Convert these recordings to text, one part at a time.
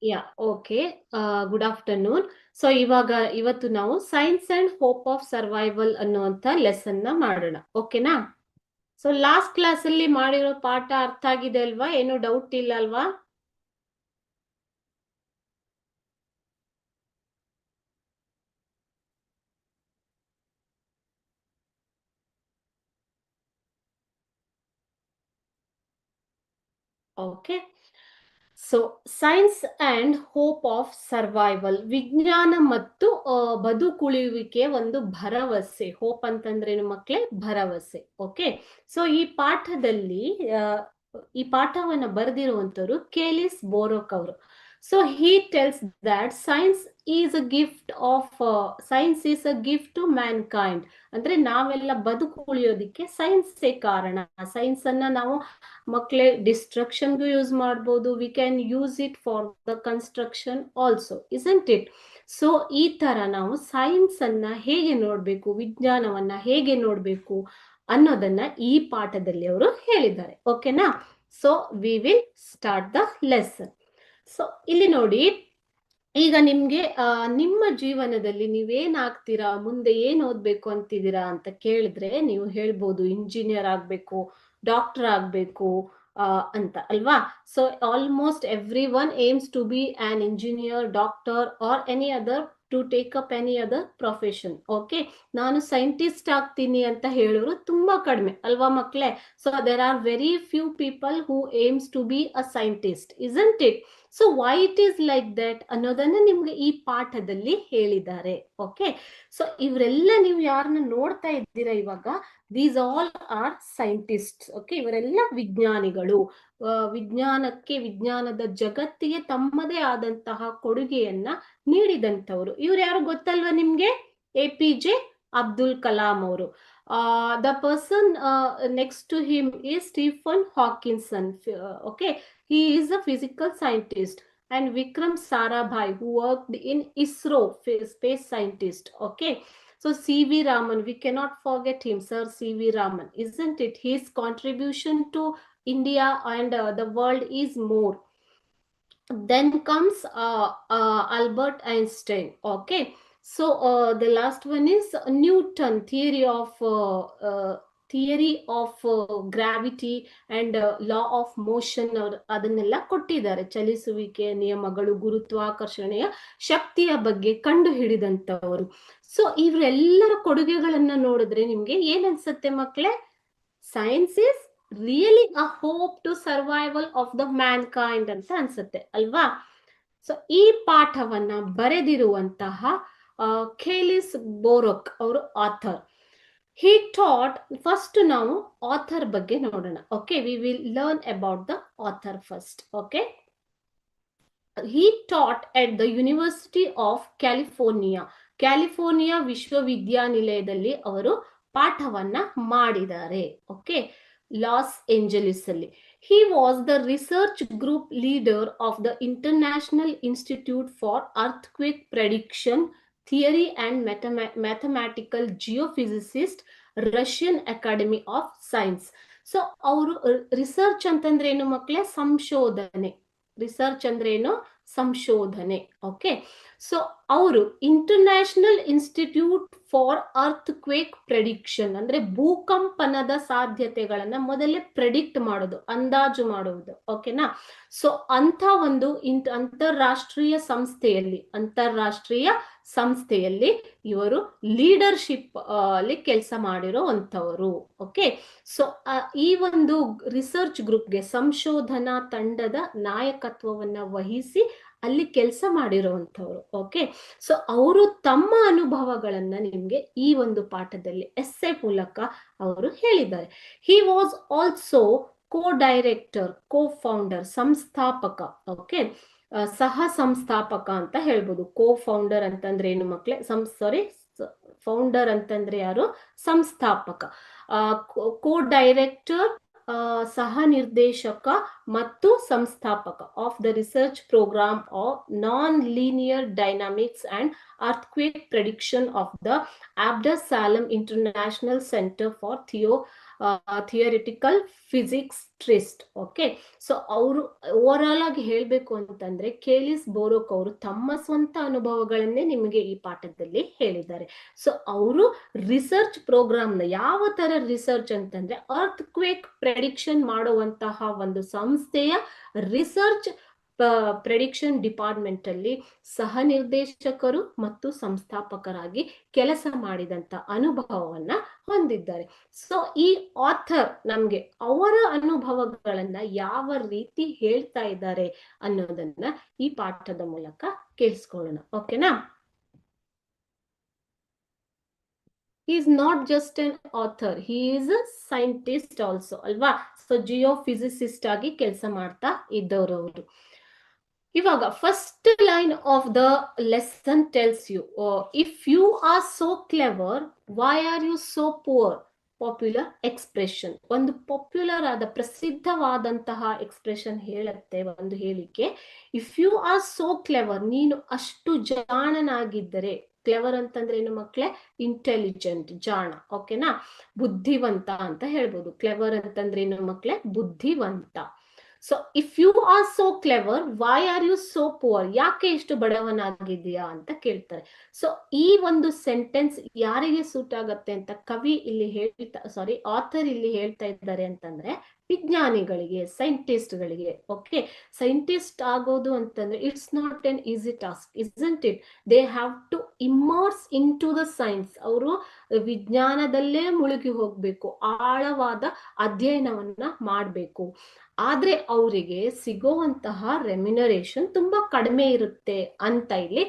ಯಾ okay. Good afternoon. So ಇವತ್ತು ನಾವು science and hope of survival ಅನ್ನುವಂತ ಲೆಸನ್ ನ ಮಾಡೋಣ. ಓಕೆನಾ? ಸೊ ಲಾಸ್ಟ್ ಕ್ಲಾಸ್ ಅಲ್ಲಿ ಮಾಡಿರೋ ಪಾಠ ಅರ್ಥ ಆಗಿದೆ ಅಲ್ವಾ? ಏನು ಡೌಟ್ ಇಲ್ಲ ಅಲ್ವಾ? Okay. So science and hope of survival, ವಿಜ್ಞಾನ ಮತ್ತು ಬದುಕುಳಿಯುವಿಕೆ ಒಂದು ಭರವಸೆ. ಹೋಪ್ ಅಂತಂದ್ರೇನು ಮಕ್ಕಳೇ? ಭರವಸೆ. ಓಕೆ. ಸೊ ಈ ಪಾಠವನ್ನ ಬರೆದಿರುವಂತವರು ಕೇಲಿಸ್ ಬೋರೋಕ್ ಅವರು. So he tells that science is a gift to mankind. ಅಂದ್ರೆ ನಾವೆಲ್ಲ ಬದುಕು ಉಳಿಯೋದಿಕ್ಕೆ ಸೈನ್ಸೇ ಕಾರಣ. ಸೈನ್ಸ್ ಅನ್ನ ನಾವು ಮಕ್ಕಳೇ ಡಿಸ್ಟ್ರಕ್ಷನ್ಗೂ ಯೂಸ್ ಮಾಡ್ಬೋದು. We can use it for the construction also, isn't it? So ಈ ತರ ನಾವು ಸೈನ್ಸ್ ಅನ್ನ ಹೇಗೆ ನೋಡ್ಬೇಕು, ವಿಜ್ಞಾನವನ್ನ ಹೇಗೆ ನೋಡ್ಬೇಕು ಅನ್ನೋದನ್ನ ಈ ಪಾಠದಲ್ಲಿ ಅವರು ಹೇಳಿದ್ದಾರೆ. ಓಕೆನಾ? So we will start the lesson. So ಇಲ್ಲಿ ನೋಡಿ, ಈಗ ನಿಮ್ಗೆ ನಿಮ್ಮ ಜೀವನದಲ್ಲಿ ನೀವೇನಾಗ್ತೀರಾ, ಮುಂದೆ ಏನ್ ಓದ್ಬೇಕು ಅಂತಿದ್ದೀರಾ ಅಂತ ಕೇಳಿದ್ರೆ ನೀವು ಹೇಳ್ಬೋದು ಇಂಜಿನಿಯರ್ ಆಗ್ಬೇಕು, ಡಾಕ್ಟರ್ ಆಗ್ಬೇಕು ಅಂತ ಅಲ್ವಾ? So almost every one aims to be an engineer, doctor or any other to take up any other profession. Okay. ನಾನು ಸೈಂಟಿಸ್ಟ್ ಆಗ್ತೀನಿ ಅಂತ ಹೇಳೋರು ತುಂಬಾ ಕಡಿಮೆ ಅಲ್ವಾ ಮಕ್ಕಳೇ? So there are very few people who aims to be a scientist, isn't it? So why it is like that ಅನ್ನೋದನ್ನ ನಿಮ್ಗೆ ಈ ಪಾಠದಲ್ಲಿ ಹೇಳಿದ್ದಾರೆ. ಓಕೆ. ಸೊ ಇವರೆಲ್ಲ ನೀವು ಯಾರನ್ನ ನೋಡ್ತಾ ಇದ್ದೀರಾ ಇವಾಗ, these all are scientist. Okay. ಇವರೆಲ್ಲ ವಿಜ್ಞಾನಿಗಳು. ವಿಜ್ಞಾನದ ಜಗತ್ತಿಗೆ ತಮ್ಮದೇ ಆದಂತಹ ಕೊಡುಗೆಯನ್ನ ನೀಡಿದಂತವರು. ಇವ್ರು ಯಾರು ಗೊತ್ತಲ್ವಾ ನಿಮ್ಗೆ? APJ ಅಬ್ದುಲ್ ಕಲಾಂ ಅವರು. The person next to him is Stephen Hawkinson. Okay. He is a physical scientist. And Vikram Sarabhai, who worked in ISRO, space scientist. Okay. So C.V. Raman, we cannot forget him, Sir C.V. Raman, isn't it? His contribution to India and the world is more. Then comes Albert Einstein. Okay. So the last one is Newton, theory of gravity and law of motion. ಅದನ್ನೆಲ್ಲ ಕೊಟ್ಟಿದ್ದಾರೆ. ಚಲಿಸುವಿಕೆ ನಿಯಮಗಳು, ಗುರುತ್ವಾಕರ್ಷಣೆಯ ಶಕ್ತಿಯ ಬಗ್ಗೆ ಕಂಡು ಹಿಡಿದಂತವರು. So ಇವರೆಲ್ಲರ ಕೊಡುಗೆಗಳನ್ನ ನೋಡಿದ್ರೆ ನಿಮ್ಗೆ ಏನ್ ಅನ್ಸುತ್ತೆ ಮಕ್ಕಳೇ? Science is really a hope to survival of the mankind ಅಂತ ಅನ್ಸುತ್ತೆ ಅಲ್ವಾ? ಸೊ ಈ ಪಾಠವನ್ನ ಬರೆದಿರುವಂತಹ ಕೇಲಿಸ್ ಬೋರೋಕ್ ಅವರು ಆಥರ್. He taught, first ನಾವು ಆಥರ್ ಬಗ್ಗೆ ನೋಡೋಣ. Okay. We will learn about the author first. Okay. He taught at the University of California ವಿಶ್ವವಿದ್ಯಾನಿಲಯದಲ್ಲಿ ಅವರು ಪಾಠವನ್ನ ಮಾಡಿದ್ದಾರೆ. ಓಕೆ. ಲಾಸ್ ಏಂಜಲೀಸ್ ಅಲ್ಲಿ. He was the research group leader of the International Institute for Earthquake Prediction Theory and Mathematical Geophysicist, Russian Academy of Science. So ಅವರು research ಅಂತಂದ್ರೆ ಏನು ಮಕ್ಕಳೇ? ಸಂಶೋಧನೆ. ರಿಸರ್ಚ್ ಅಂದ್ರೆ ಏನು? ಸಂಶೋಧನೆ. ಓಕೆ. ಸೊ ಅವರು international institute for earth quake prediction ಅಂದ್ರೆ ಭೂಕಂಪನದ ಸಾಧ್ಯತೆಗಳನ್ನ ಮೊದಲೇ ಪ್ರೆಡಿಕ್ಟ್ ಮಾಡೋದು, ಅಂದಾಜು ಮಾಡುವುದು. ಓಕೆನಾ? ಸೊ ಅಂತ ಒಂದು ಅಂತಾರಾಷ್ಟ್ರೀಯ ಸಂಸ್ಥೆಯಲ್ಲಿ ಇವರು ಲೀಡರ್ಶಿಪ್ ಅಲ್ಲಿ ಕೆಲಸ ಮಾಡಿರೋಂಥವರು. ಓಕೆ. ಸೊ ಈ ಒಂದು ರಿಸರ್ಚ್ ಗ್ರೂಪ್ಗೆ, ಸಂಶೋಧನಾ ತಂಡದ ನಾಯಕತ್ವವನ್ನ ವಹಿಸಿ ಅಲ್ಲಿ ಕೆಲಸ ಮಾಡಿರೋಂಥವ್ರು. ಓಕೆ. ಸೊ ಅವರು ತಮ್ಮ ಅನುಭವಗಳನ್ನ ನಿಮ್ಗೆ ಈ ಒಂದು ಪಾಠದಲ್ಲಿ ಎಸ್ಸೆ ಮೂಲಕ ಅವರು ಹೇಳಿದ್ದಾರೆ. He was also co-director, co-founder, ಸಂಸ್ಥಾಪಕ. ಓಕೆ. ಸಹ ಸಂಸ್ಥಾಪಕ ಅಂತ ಹೇಳ್ಬೋದು. co-founder ಅಂತಂದ್ರೆ ಏನು ಮಕ್ಕಳೇ? ಫೌಂಡರ್ ಅಂತಂದ್ರೆ ಯಾರು? ಸಂಸ್ಥಾಪಕ. co-director, ಸಹ ನಿರ್ದೇಶಕ ಮತ್ತು ಸಂಸ್ಥಾಪಕ of the research program of non linear dynamics and earthquake prediction of the Abdus Salam international centre for theoretical ಫಿಸಿಕ್ಸ್ಟ್ರಿಸ್ಟ್. ಓಕೆ, ಸೊ ಅವರು ಓವರ್ ಆಲ್ ಆಗಿ ಹೇಳ್ಬೇಕು ಅಂತಂದ್ರೆ ಕೇಲಿಸ್ ಬೋರೋಕ್ ಅವರು ತಮ್ಮ ಸ್ವಂತ ಅನುಭವಗಳನ್ನೇ ನಿಮಗೆ ಈ ಪಾಠದಲ್ಲಿ ಹೇಳಿದ್ದಾರೆ. ಸೊ ಅವರು ರಿಸರ್ಚ್ ಪ್ರೋಗ್ರಾಮ್ ನ ಯಾವ ತರ ರಿಸರ್ಚ್ ಅಂತಂದ್ರೆ ಅರ್ತ್ ಕ್ವೇಕ್ ಪ್ರೆಡಿಕ್ಷನ್ ಮಾಡುವಂತಹ ಒಂದು ಸಂಸ್ಥೆಯ ರಿಸರ್ಚ್ ಪ್ರೆಡಿಕ್ಷನ್ ಡಿಪಾರ್ಟ್ಮೆಂಟ್ ಅಲ್ಲಿ ಸಹ ನಿರ್ದೇಶಕರು ಮತ್ತು ಸಂಸ್ಥಾಪಕರಾಗಿ ಕೆಲಸ ಮಾಡಿದಂತ ಅನುಭವವನ್ನ ಹೊಂದಿದ್ದಾರೆ. ಸೊ ಈ ಆಥರ್ ನಮ್ಗೆ ಅವರ ಅನುಭವಗಳನ್ನ ಯಾವ ರೀತಿ ಹೇಳ್ತಾ ಇದ್ದಾರೆ ಅನ್ನೋದನ್ನ ಈ ಪಾಠದ ಮೂಲಕ ಕೇಳಿಸ್ಕೊಳ್ಳೋಣ. ಓಕೆನಾ? He is not just an author, he is a scientist also ಅಲ್ವಾ? ಸೊ ಜಿಯೋಫಿಸಿಸಿಸ್ಟ್ ಆಗಿ ಕೆಲಸ ಮಾಡ್ತಾ ಇದ್ದವರು ಅವರು. ಇವಾಗ first line of the lesson tells you, if you are so clever why are you so poor? Popular expression, ಒಂದು popular ಆದ ಪ್ರಸಿದ್ಧವಾದಂತಹ ಎಕ್ಸ್ಪ್ರೆಷನ್ ಹೇಳುತ್ತೆ ಒಂದು ಹೇಳಿಕೆ. If you are so clever, ನೀನು ಅಷ್ಟು ಜಾಣನಾಗಿದ್ದರೆ. ಕ್ಲೆವರ್ ಅಂತಂದ್ರೆ ಏನು ಮಕ್ಕಳೇ? ಇಂಟೆಲಿಜೆಂಟ್, ಜಾಣ. ಓಕೆನಾ? ಬುದ್ಧಿವಂತ ಅಂತ ಹೇಳ್ಬೋದು. ಕ್ಲೆವರ್ ಅಂತಂದ್ರೆ ಏನು ಮಕ್ಕಳೇ? ಬುದ್ಧಿವಂತ. So if you are so clever why are you so poor? ಯಾಕೆ ಇಷ್ಟು ಬಡವನಾಗಿದೆಯಾ ಅಂತ ಕೇಳ್ತಾರೆ. ಸೊ ಈ ಒಂದು ಸೆಂಟೆನ್ಸ್ ಯಾರಿಗೆ ಸೂಟ್ ಆಗತ್ತೆ ಅಂತ ಕವಿ ಇಲ್ಲಿ ಆಥರ್ ಇಲ್ಲಿ ಹೇಳ್ತಾ ಇದ್ದಾರೆ ಅಂತಂದ್ರೆ ವಿಜ್ಞಾನಿಗಳಿಗೆ, ಸೈಂಟಿಸ್ಟ್ಗಳಿಗೆ. ಓಕೆ, ಸೈಂಟಿಸ್ಟ್ ಆಗೋದು ಅಂತಂದ್ರೆ it's not an easy task, isn't it? They have to immerse into the science. ಅವರು ವಿಜ್ಞಾನದಲ್ಲೇ ಮುಳುಗಿ ಹೋಗ್ಬೇಕು, ಆಳವಾದ ಅಧ್ಯಯನವನ್ನ ಮಾಡಬೇಕು. ಆದ್ರೆ ಅವರಿಗೆ ಸಿಗುವಂತಹ ರೆಮ್ಯುನರೇಷನ್ ತುಂಬಾ ಕಡಿಮೆ ಇರುತ್ತೆ ಅಂತ ಇಲ್ಲಿ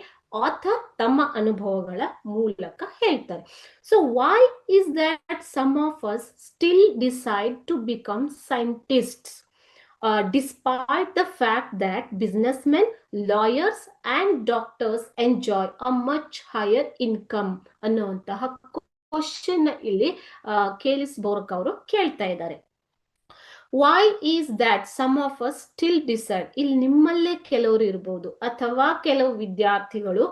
ಆಥರ್ ತಮ್ಮ ಅನುಭವಗಳ ಮೂಲಕ ಹೇಳ್ತಾರೆ. So why is that some of us still decide to become scientists despite the fact that businessmen, lawyers and doctors enjoy a much higher income ಅನ್ನುವಂತಹ ಕ್ವಶನ್ ಇಲ್ಲಿ ಕೇಲಿಸ್ ಬೋರಕ್ ಅವರು ಕೇಳ್ತಾ ಇದ್ದಾರೆ. Why is that some of us still decide? ಇಲ್ಲಿ ನಿಮ್ಮಲ್ಲೇ ಕೆಲವರು ಇರ್ಬೋದು, ಅಥವಾ ಕೆಲವು ವಿದ್ಯಾರ್ಥಿಗಳು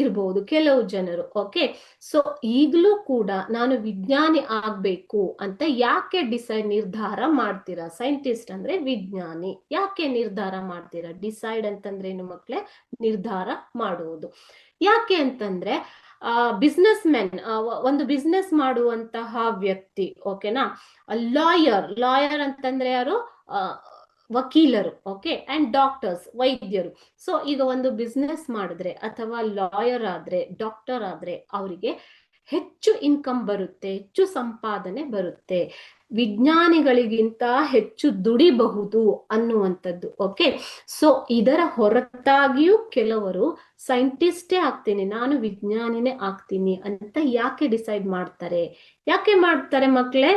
ಇರ್ಬೋದು, ಕೆಲವು ಜನರು. ಓಕೆ, ಸೊ ಈಗಲೂ ಕೂಡ ನಾನು ವಿಜ್ಞಾನಿ ಆಗ್ಬೇಕು ಅಂತ ಯಾಕೆ ನಿರ್ಧಾರ ಮಾಡ್ತೀರಾ? ಸೈಂಟಿಸ್ಟ್ ಅಂದ್ರೆ ವಿಜ್ಞಾನಿ. ಯಾಕೆ ನಿರ್ಧಾರ ಮಾಡ್ತೀರಾ? ಡಿಸೈಡ್ ಅಂತಂದ್ರೆ ಏನು ಮಕ್ಕಳೇ? ನಿರ್ಧಾರ ಮಾಡುವುದು. ಯಾಕೆ ಅಂತಂದ್ರೆ ಬಿಸ್ನೆಸ್ ಮೆನ್, ಒಂದು ಬಿಸ್ನೆಸ್ ಮಾಡುವಂತಹ ವ್ಯಕ್ತಿ. ಓಕೆನಾ? ಲಾಯರ್ ಅಂತಂದ್ರೆ ಯಾರು? ವಕೀಲರು. ಓಕೆ, ಅಂಡ್ ಡಾಕ್ಟರ್ಸ್, ವೈದ್ಯರು. ಸೊ ಈಗ ಒಂದು ಬಿಸ್ನೆಸ್ ಮಾಡಿದ್ರೆ ಅಥವಾ ಲಾಯರ್ ಆದ್ರೆ, ಡಾಕ್ಟರ್ ಆದ್ರೆ ಅವರಿಗೆ ಹೆಚ್ಚು ಇನ್ಕಮ್ ಬರುತ್ತೆ, ಹೆಚ್ಚು ಸಂಪಾದನೆ ಬರುತ್ತೆ, ವಿಜ್ಞಾನಿಗಳಿಗಿಂತ ಹೆಚ್ಚು ದುಡಿಬಹುದು ಅನ್ನುವಂಥದ್ದು. ಓಕೆ, ಸೊ ಇದರ ಹೊರತಾಗಿಯೂ ಕೆಲವರು ಸೈಂಟಿಸ್ಟೇ ಆಗ್ತೀನಿ, ನಾನು ವಿಜ್ಞಾನಿನೇ ಆಗ್ತೀನಿ ಅಂತ ಯಾಕೆ ಡಿಸೈಡ್ ಮಾಡ್ತಾರೆ? ಯಾಕೆ ಮಾಡ್ತಾರೆ ಮಕ್ಕಳೇ?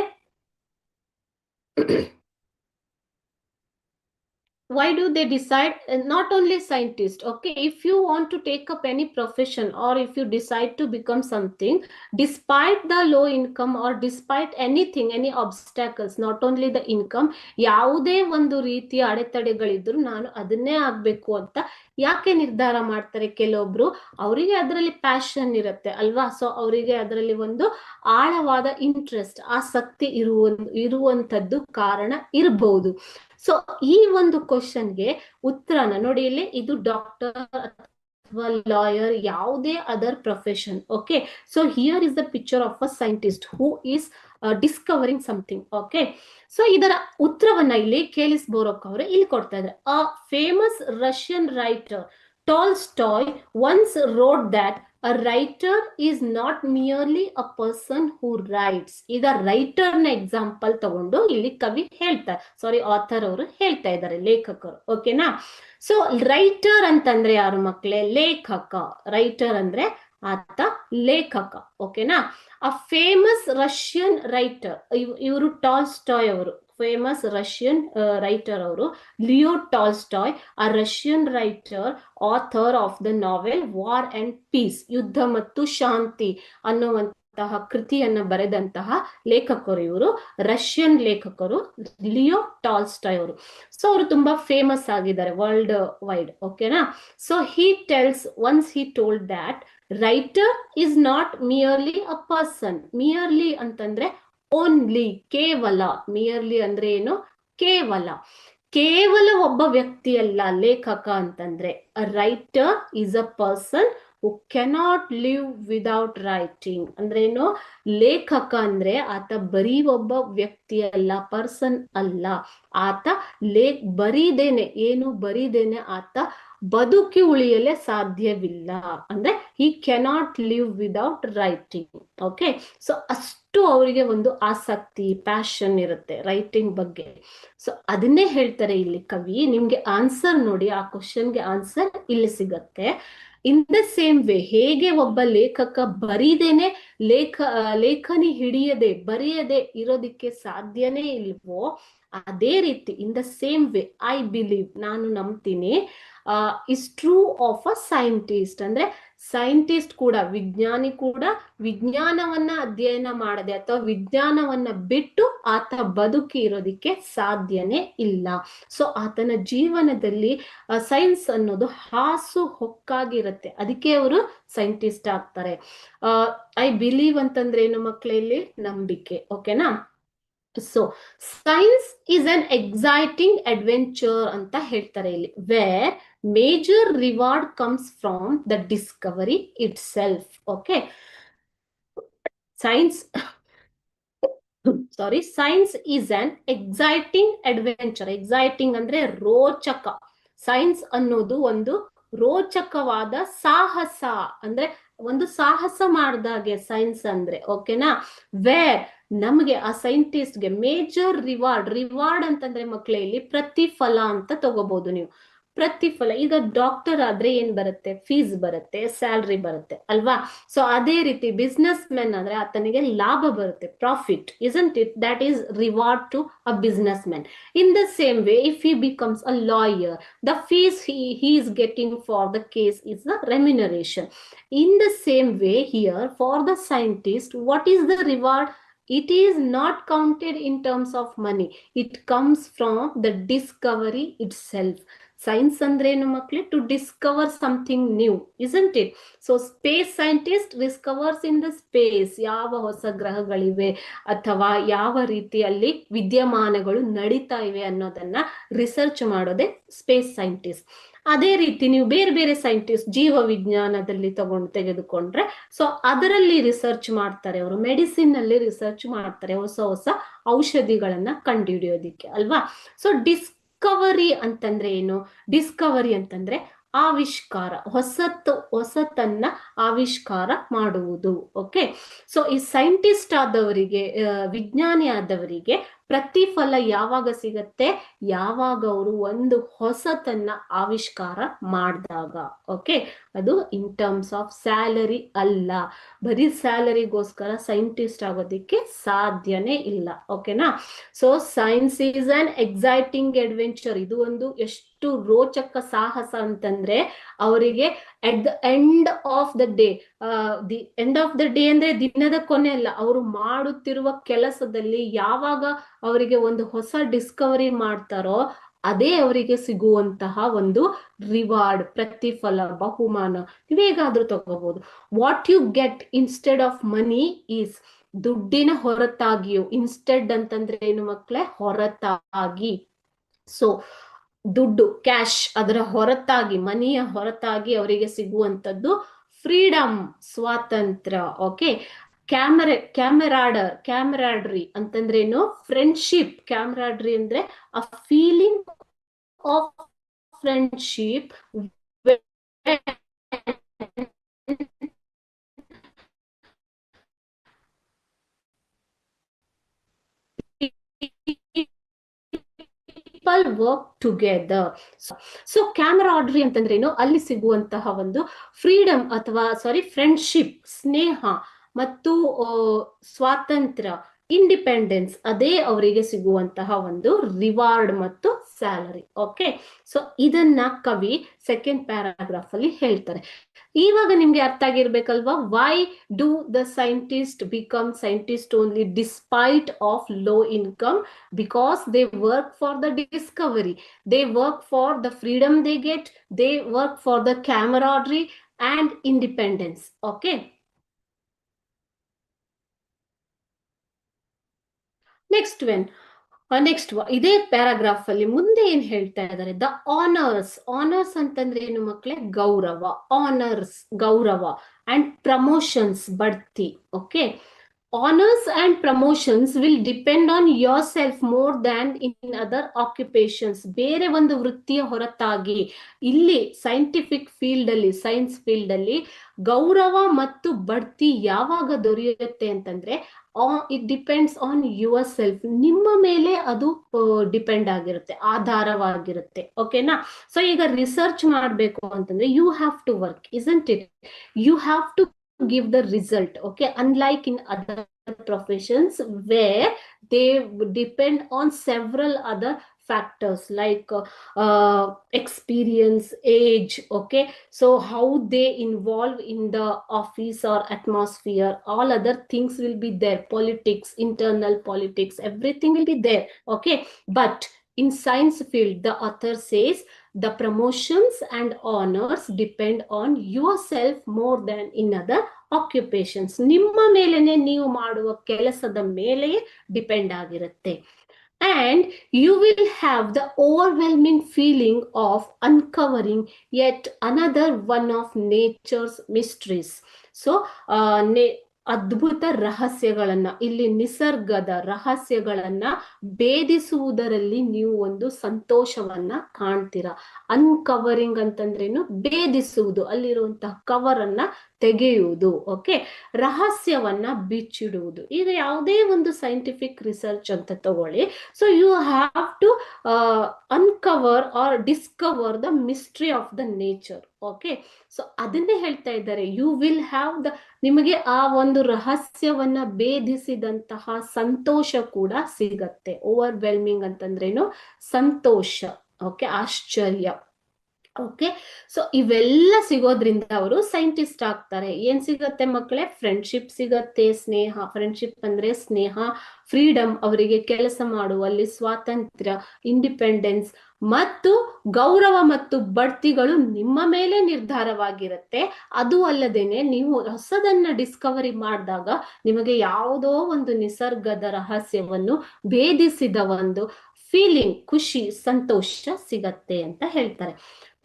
Why do they decide? Not only scientists. Okay, if you want to take up any profession, or if you decide to become something, despite the low income or despite anything, any obstacles, not only the income, ಯಾವುದೇ ಒಂದು ರೀತಿಯ ಅಡೆತಡೆಗಳಿದ್ರು ನಾನು ಅದನ್ನೇ ಆಗ್ಬೇಕು ಅಂತ ಯಾಕೆ ನಿರ್ಧಾರ ಮಾಡ್ತಾರೆ? ಕೆಲವೊಬ್ರು ಅವರಿಗೆ ಅದರಲ್ಲಿ ಪ್ಯಾಷನ್ ಇರುತ್ತೆ ಅಲ್ವಾ? ಸೊ ಅವರಿಗೆ ಅದರಲ್ಲಿ ಒಂದು ಆಳವಾದ ಇಂಟ್ರೆಸ್ಟ್, ಆಸಕ್ತಿ ಇರುವಂತದ್ದು ಕಾರಣ ಇರಬಹುದು. ಸೊ ಈ ಒಂದು ಕ್ವಶನ್ಗೆ ಉತ್ತರನ ನೋಡಿ, ಇಲ್ಲಿ ಇದು ಡಾಕ್ಟರ್ ಅಥವಾ ಲಾಯರ್, ಯಾವುದೇ other profession. Okay, so here is the picture of a scientist who is discovering something. Okay, so ಇದರ ಉತ್ತರವನ್ನ ಇಲ್ಲಿ ಕೇಲಿಸ್ ಬೋರಕ್ ಅವರು ಇಲ್ಲಿ ಕೊಡ್ತಾ ಇದ್ದಾರೆ. A famous Russian writer Tolstoy once wrote that a writer is not merely a person who writes. ಈಗ writer ನ example ತಗೊಂಡು ಇಲ್ಲಿ ಕವಿ ಹೇಳ್ತಾರೆ, ಆಥರ್ ಅವರು ಹೇಳ್ತಾ ಇದ್ದಾರೆ, ಲೇಖಕರು. ಓಕೆನಾ? ಸೊ ರೈಟರ್ ಅಂತಂದ್ರೆ ಯಾರು ಮಕ್ಕಳೇ? ಲೇಖಕ. ರೈಟರ್ ಅಂದ್ರೆ ಆತ ಲೇಖಕ. ಓಕೆನಾ? ಆ ಫೇಮಸ್ ರಷ್ಯನ್ ರೈಟರ್ ಇವರು ಟಾಲ್ಸ್ಟಾಯ್ ಅವರು, ಫೇಮಸ್ ರಷ್ಯನ್ ರೈಟರ್ ಅವರು ಲಿಯೋ ಟಾಲ್ಸ್ಟಾಯ್, ಆ Russian writer, author of the novel war and peace, ಯುದ್ಧ ಮತ್ತು ಶಾಂತಿ ಅನ್ನುವಂತಹ ಕೃತಿಯನ್ನ ಬರೆದಂತಹ ಲೇಖಕರು ಇವರು, ರಷ್ಯನ್ ಲೇಖಕರು ಲಿಯೋ ಟಾಲ್ಸ್ಟಾಯ್ ಅವರು. ಸೊ ಅವರು ತುಂಬಾ ಫೇಮಸ್ ಆಗಿದ್ದಾರೆ ವರ್ಲ್ಡ್ ವೈಡ್. ಓಕೆನಾ? So he tells, once he told that writer is not merely a person. Merely ಅಂತಂದ್ರೆ ಓನ್ಲಿ, ಕೇವಲ, ಮಿಯರ್ಲಿ ಅಂದ್ರೆ ಏನು, ಕೇವಲ, ಕೇವಲ ಒಬ್ಬ ವ್ಯಕ್ತಿಯಲ್ಲ ಲೇಖಕ ಅಂತಂದ್ರೆ. A writer is a person who cannot live without writing. ಅಂದ್ರೆ ಏನು, ಲೇಖಕ ಅಂದ್ರೆ ಆತ ಬರೀ ಒಬ್ಬ ವ್ಯಕ್ತಿ ಅಲ್ಲ, ಪರ್ಸನ್ ಅಲ್ಲ. ಆತ ಬರೀದೇನೆ, ಏನು ಬರೀದೇನೆ ಆತ ಬದುಕಿ ಉಳಿಯಲೇ ಸಾಧ್ಯವಿಲ್ಲ. ಅಂದ್ರೆ he cannot live without writing. Okay, so ಅಷ್ಟು ಅವರಿಗೆ ಒಂದು ಆಸಕ್ತಿ, ಪ್ಯಾಷನ್ ಇರುತ್ತೆ ರೈಟಿಂಗ್ ಬಗ್ಗೆ. ಸೊ ಅದನ್ನೇ ಹೇಳ್ತಾರೆ ಇಲ್ಲಿ ಕವಿ. ನಿಮ್ಗೆ ಆನ್ಸರ್ ನೋಡಿ, ಆ ಕ್ವಶನ್ಗೆ ಆನ್ಸರ್ ಇಲ್ಲಿ ಸಿಗತ್ತೆ. ಇನ್ ದ ಸೇಮ್ ವೇ, ಹೇಗೆ ಒಬ್ಬ ಲೇಖಕ ಬರೀದೇನೆ ಲೇಖನಿ ಹಿಡಿಯದೆ ಬರೆಯದೆ ಇರೋದಿಕ್ಕೆ ಸಾಧ್ಯನೇ ಇಲ್ವೋ, ಅದೇ ರೀತಿ in the same way I believe, ನಾನು ನಂಬ್ತೀನಿ, is true of a scientist. ಅಂದ್ರೆ ಸೈಂಟಿಸ್ಟ್ ಕೂಡ, ವಿಜ್ಞಾನಿ ಕೂಡ ವಿಜ್ಞಾನವನ್ನ ಅಧ್ಯಯನ ಮಾಡದೆ ಅಥವಾ ವಿಜ್ಞಾನವನ್ನ ಬಿಟ್ಟು ಆತ ಬದುಕಿ ಇರೋದಿಕ್ಕೆ ಸಾಧ್ಯನೇ ಇಲ್ಲ. ಸೊ ಆತನ ಜೀವನದಲ್ಲಿ ಸೈನ್ಸ್ ಅನ್ನೋದು ಹಾಸು ಹೊಕ್ಕಾಗಿರುತ್ತೆ, ಅದಕ್ಕೆ ಅವರು ಸೈಂಟಿಸ್ಟ್ ಆಗ್ತಾರೆ. ಐ ಬಿಲೀವ್ ಅಂತಂದ್ರೆ ಏನು ಮಕ್ಕಳಲ್ಲಿ, ನಂಬಿಕೆ. ಓಕೆನಾ. So science is an exciting adventure ಅಂತ ಹೇಳ್ತಾರೆ ಇಲ್ಲಿ, where major reward comes from the discovery itself. Okay, science science is an exciting adventure. Exciting ಅಂದ್ರೆ ರೋಚಕ. ಸೈನ್ಸ್ ಅನ್ನೋದು ಒಂದು ರೋಚಕವಾದ ಸಾಹಸ, ಅಂದ್ರೆ ಒಂದು ಸಾಹಸ ಮಾಡ್ದಾಗೆ ಸೈನ್ಸ್ ಅಂದ್ರೆ. ಓಕೆನಾ. ವೇರ್, ನಮಗೆ ಆ ಸೈಂಟಿಸ್ಟ್ಗೆ ಮೇಜರ್ ರಿವಾರ್ಡ್ ಅಂತಂದ್ರೆ ಮಕ್ಕಳಲ್ಲಿ ಪ್ರತಿಫಲ ಅಂತ ತಗೋಬಹುದು ನೀವು. ಪ್ರತಿಫಲ, ಈಗ ಡಾಕ್ಟರ್ ಆದ್ರೆ ಏನ್ ಬರುತ್ತೆ, ಫೀಸ್ ಬರುತ್ತೆ, ಸ್ಯಾಲ್ರಿ ಬರುತ್ತೆ ಅಲ್ವಾ. ಸೊ ಅದೇ ರೀತಿ ಬಿಸ್ನೆಸ್ ಮೆನ್ ಆದ್ರೆ ಆತನಿಗೆ ಲಾಭ ಬರುತ್ತೆ, profit, isn't it? That is reward to a businessman. In the same way, if he becomes a lawyer, the fees he is getting for the case is the remuneration. In the same way here, for the scientist, what is the reward? It is not counted in terms of money. It comes from the discovery itself. Science ಅಂದ್ರೆ ಏನು ಮಕ್ಕಳೇ, to discover something new, isn't it? So space scientist discovers in the space, ಯಾವ ಹೊಸ ಗ್ರಹಗಳಿವೆ ಅಥವಾ ಯಾವ ರೀತಿಯಲ್ಲಿ ವಿದ್ಯಮಾನಗಳು ನಡೀತಾ ಇವೆ ಅನ್ನೋದನ್ನ ರಿಸರ್ಚ್ ಮಾಡೋದೇ ಸ್ಪೇಸ್ ಸೈಂಟಿಸ್ಟ್. ಅದೇ ರೀತಿ ನೀವು ಬೇರೆ ಬೇರೆ ಸೈಂಟಿಸ್ಟ್ ಜೀವ ವಿಜ್ಞಾನದಲ್ಲಿ ತೆಗೆದುಕೊಂಡ್ರೆ, ಸೊ ಅದರಲ್ಲಿ ರಿಸರ್ಚ್ ಮಾಡ್ತಾರೆ ಅವರು, ಮೆಡಿಸಿನ್ ಅಲ್ಲಿ ರಿಸರ್ಚ್ ಮಾಡ್ತಾರೆ ಹೊಸ ಹೊಸ ಔಷಧಿಗಳನ್ನ ಕಂಡುಹಿಡಿಯೋದಿಕ್ಕೆ ಅಲ್ವಾ. ಸೊ ಡಿಸ್ಕವರಿ ಅಂತಂದ್ರೆ ಏನು, ಡಿಸ್ಕವರಿ ಅಂತಂದ್ರೆ ಆವಿಷ್ಕಾರ, ಹೊಸತನ್ನ ಆವಿಷ್ಕಾರ ಮಾಡುವುದು. ಓಕೆ, ಸೊ ಈ ಸೈಂಟಿಸ್ಟ್ ಆದವರಿಗೆ, ವಿಜ್ಞಾನಿ ಆದವರಿಗೆ ಪ್ರತಿಫಲ ಯಾವಾಗ ಸಿಗತ್ತೆ, ಯಾವಾಗ ಅವರು ಒಂದು ಹೊಸತನ್ನ ಆವಿಷ್ಕಾರ ಮಾಡಿದಾಗ. ಓಕೆ, ಅದು ಇನ್ ಟರ್ಮ್ಸ್ ಆಫ್ ಸ್ಯಾಲರಿ ಅಲ್ಲ. ಬರೀ ಸ್ಯಾಲರಿಗೋಸ್ಕರ ಸೈಂಟಿಸ್ಟ್ ಆಗೋದಿಕ್ಕೆ ಸಾಧ್ಯನೇ ಇಲ್ಲ. ಓಕೆನಾ. So science is an exciting adventure. ಇದು ಒಂದು ಎಷ್ಟು ರೋಚಕ ಸಾಹಸ ಅಂತಂದ್ರೆ, ಅವರಿಗೆ at the end of the day, the end of the day ಅಂದ್ರೆ ದಿನದ ಕೊನೆ ಅಲ್ಲ, ಅವರು ಮಾಡುತ್ತಿರುವ ಕೆಲಸದಲ್ಲಿ ಯಾವಾಗ ಅವರಿಗೆ ಒಂದು ಹೊಸ ಡಿಸ್ಕವರಿ ಮಾಡ್ತಾರೋ ಅದೇ ಅವರಿಗೆ ಸಿಗುವಂತಹ ಒಂದು ರಿವಾರ್ಡ್, ಪ್ರತಿಫಲ, ಬಹುಮಾನ. ನೀವೇಗಾದ್ರೂ ತಗೋಬಹುದು. What you get instead of money is, ದುಡ್ಡಿನ ಹೊರತಾಗಿಯೂ. ಇನ್ಸ್ಟೆಡ್ ಅಂತಂದ್ರೆ ಏನು ಮಕ್ಕಳೇ, ಹೊರತಾಗಿ. ಸೊ ದುಡ್ಡು, ಕ್ಯಾಶ್, ಅದರ ಹೊರತಾಗಿ, ಮನಿಯ ಹೊರತಾಗಿ ಅವರಿಗೆ ಸಿಗುವಂತದ್ದು ಫ್ರೀಡಮ್, ಸ್ವಾತಂತ್ರ್ಯ. ಓಕೆ, ಕ್ಯಾಮರಾಡ್ರಿ ಅಂತಂದ್ರೇನು, ಫ್ರೆಂಡ್ಶಿಪ್. ಕ್ಯಾಮರಾಡ್ರಿ ಅಂದ್ರೆ a feeling of friendship people work together. So camaraderie ಅಂತಂದ್ರೇನು, ಅಲ್ಲಿ ಸಿಗುವಂತಹ ಒಂದು ಫ್ರೀಡಮ್ ಅಥವಾ ಫ್ರೆಂಡ್ಶಿಪ್, ಸ್ನೇಹ ಮತ್ತು ಸ್ವಾತಂತ್ರ್ಯ, ಇಂಡಿಪೆಂಡೆನ್ಸ್, ಅದೇ ಅವರಿಗೆ ಸಿಗುವಂತಹ ಒಂದು ರಿವಾರ್ಡ್ ಮತ್ತು ಸ್ಯಾಲರಿ. ಓಕೆ, ಸೊ ಇದನ್ನ ಕವಿ ಸೆಕೆಂಡ್ ಪ್ಯಾರಾಗ್ರಾಫ್ ಅಲ್ಲಿ ಹೇಳ್ತಾರೆ. ಇವಾಗ ನಿಮ್ಗೆ ಅರ್ಥ ಆಗಿರ್ಬೇಕಲ್ವಾ, why do the scientist become scientist only despite of low income? Because they work for the discovery, they work for the freedom they get, they work for the camaraderie and independence. Okay, next ಇದೇ paragraph ಅಲ್ಲಿ ಮುಂದೆ ಏನ್ ಹೇಳ್ತಾ ಇದ್ದಾರೆ, the honours ಅಂತಂದ್ರೆ ಏನು ಮಕ್ಕಳೇ, ಗೌರವ ಅಂಡ್ ಪ್ರಮೋಷನ್ಸ್, ಬಡ್ತಿ. Okay, honors and promotions will depend on yourself more than in other occupations. ಬೇರೆ ಒಂದು ವೃತ್ತಿಯ ಹೊರತಾಗಿ ಇಲ್ಲಿ ಸೈಂಟಿಫಿಕ್ ಸೈನ್ಸ್ ಫೀಲ್ಡ್ ಅಲ್ಲಿ ಗೌರವ ಮತ್ತು ಬಡ್ತಿ ಯಾವಾಗ ದೊರೆಯುತ್ತೆ ಅಂತಂದ್ರೆ, it depends on your self, ನಿಮ್ಮ ಮೇಲೆ ಅದು ಡಿಪೆಂಡ್ ಆಗಿರುತ್ತೆ, ಆಧಾರವಾಗಿರುತ್ತೆ. ಓಕೆನಾ? ಸೊ ಈಗ ರಿಸರ್ಚ್ ಮಾಡಬೇಕು ಅಂತಂದ್ರೆ you have to work, isn't it? You have to give the result. Okay, unlike in other professions where they depend on several other factors like experience, age. Okay, so how they involve in the office or atmosphere, all other things will be there, politics, internal politics, everything will be there. Okay, but in science field the author says the promotions and honors depend on yourself more than in other occupations. ನಿಮ್ಮ ಮೇಲೆನೆ, ನೀವು ಮಾಡುವ ಕೆಲಸದ ಮೇಲೆಯೇ depend ಆಗಿರುತ್ತೆ. And you will have the overwhelming feeling of uncovering yet another one of nature's mysteries. So ಅದ್ಭುತ ರಹಸ್ಯಗಳನ್ನ, ಇಲ್ಲಿ ನಿಸರ್ಗದ ರಹಸ್ಯಗಳನ್ನ ಭೇದಿಸುವುದರಲ್ಲಿ ನೀವು ಒಂದು ಸಂತೋಷವನ್ನ ಕಾಣ್ತೀರಾ. ಅನ್ಕವರಿಂಗ್ ಅಂತಂದ್ರೇನು? ಭೇದಿಸುವುದು, ಅಲ್ಲಿರುವಂತಹ ಕವರ್ ಅನ್ನ ತೆಗೆಯುವುದು. ಓಕೆ, ರಹಸ್ಯವನ್ನ ಬಿಚ್ಚಿಡುವುದು. ಈಗ ಯಾವುದೇ ಒಂದು ಸೈಂಟಿಫಿಕ್ ರಿಸರ್ಚ್ ಅಂತ ತಗೊಳ್ಳಿ, so you have to uncover or discover the mystery of the nature. Okay, so ಅದನ್ನೇ ಹೇಳ್ತಾ ಇದ್ದಾರೆ, ಯು ವಿಲ್ ಹ್ಯಾವ್ ನಿಮಗೆ ಆ ಒಂದು ರಹಸ್ಯವನ್ನ ಭೇದಿಸಿದಂತಹ ಸಂತೋಷ ಕೂಡ ಸಿಗತ್ತೆ. ಓವರ್ವೆಲ್ಮಿಂಗ್ ಅಂತಂದ್ರೇನು? ಸಂತೋಷ. ಓಕೆ, ಆಶ್ಚರ್ಯ. ಓಕೆ, ಸೊ ಇವೆಲ್ಲ ಸಿಗೋದ್ರಿಂದ ಅವರು ಸೈಂಟಿಸ್ಟ್ ಆಗ್ತಾರೆ. ಏನ್ ಸಿಗತ್ತೆ ಮಕ್ಕಳೇ? ಫ್ರೆಂಡ್ಶಿಪ್ ಸಿಗತ್ತೆ, ಸ್ನೇಹ. ಫ್ರೆಂಡ್ಶಿಪ್ ಅಂದ್ರೆ ಸ್ನೇಹ, ಫ್ರೀಡಮ್, ಅವರಿಗೆ ಕೆಲಸ ಮಾಡುವಲ್ಲಿ ಸ್ವಾತಂತ್ರ್ಯ, ಇಂಡಿಪೆಂಡೆನ್ಸ್, ಮತ್ತು ಗೌರವ ಮತ್ತು ಬಡ್ತಿಗಳು ನಿಮ್ಮ ಮೇಲೆ ನಿರ್ಧಾರವಾಗಿರುತ್ತೆ. ಅದು ಅಲ್ಲದೇನೆ ನೀವು ಹೊಸದನ್ನ ಡಿಸ್ಕವರಿ ಮಾಡಿದಾಗ ನಿಮಗೆ ಯಾವುದೋ ಒಂದು ನಿಸರ್ಗದ ರಹಸ್ಯವನ್ನು ಭೇದಿಸಿದ ಒಂದು ಫೀಲಿಂಗ್, ಖುಷಿ, ಸಂತೋಷ ಸಿಗತ್ತೆ ಅಂತ ಹೇಳ್ತಾರೆ.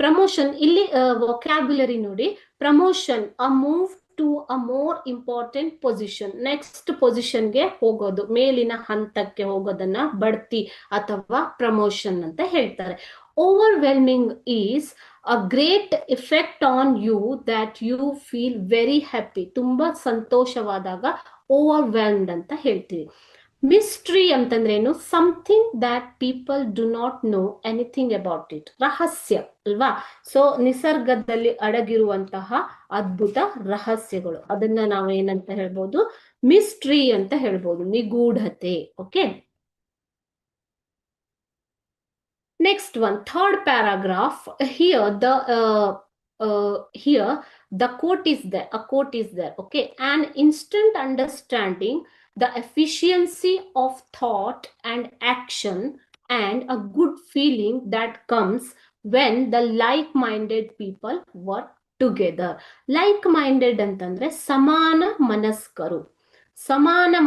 ಪ್ರಮೋಷನ್, ಇಲ್ಲಿ ವೊಕ್ಯಾಬ್ಯುಲರಿ ನೋಡಿ, promotion, a move to a more important position, next ಪೊಸಿಷನ್ಗೆ ಹೋಗೋದು, ಮೇಲಿನ ಹಂತಕ್ಕೆ ಹೋಗೋದನ್ನ ಬಡ್ತಿ ಅಥವಾ ಪ್ರಮೋಷನ್ ಅಂತ ಹೇಳ್ತಾರೆ. Overwhelming is a great effect on you that you feel very happy. ತುಂಬಾ ಸಂತೋಷವಾದಾಗ ಓವರ್ವೆಲ್ಮ್ಡ್ ಅಂತ ಹೇಳ್ತೀವಿ. ಮಿಸ್ಟ್ರಿ ಅಂತಂದ್ರೇನು? Something that people do not know anything about it. ರಹಸ್ಯ ಅಲ್ವಾ? ಸೊ ನಿಸರ್ಗದಲ್ಲಿ ಅಡಗಿರುವಂತಹ ಅದ್ಭುತ ರಹಸ್ಯಗಳು, ಅದನ್ನ ನಾವು ಏನಂತ ಹೇಳ್ಬೋದು? ಮಿಸ್ಟ್ರಿ ಅಂತ ಹೇಳ್ಬೋದು, ನಿಗೂಢತೆ. Okay, next one, third paragraph. Here the quote is there. Okay, an instant understanding, the efficiency of thought and action, and a good feeling that comes when the like-minded people work together. Like-minded ಅಂತಂದ್ರೆ ಸಮಾನ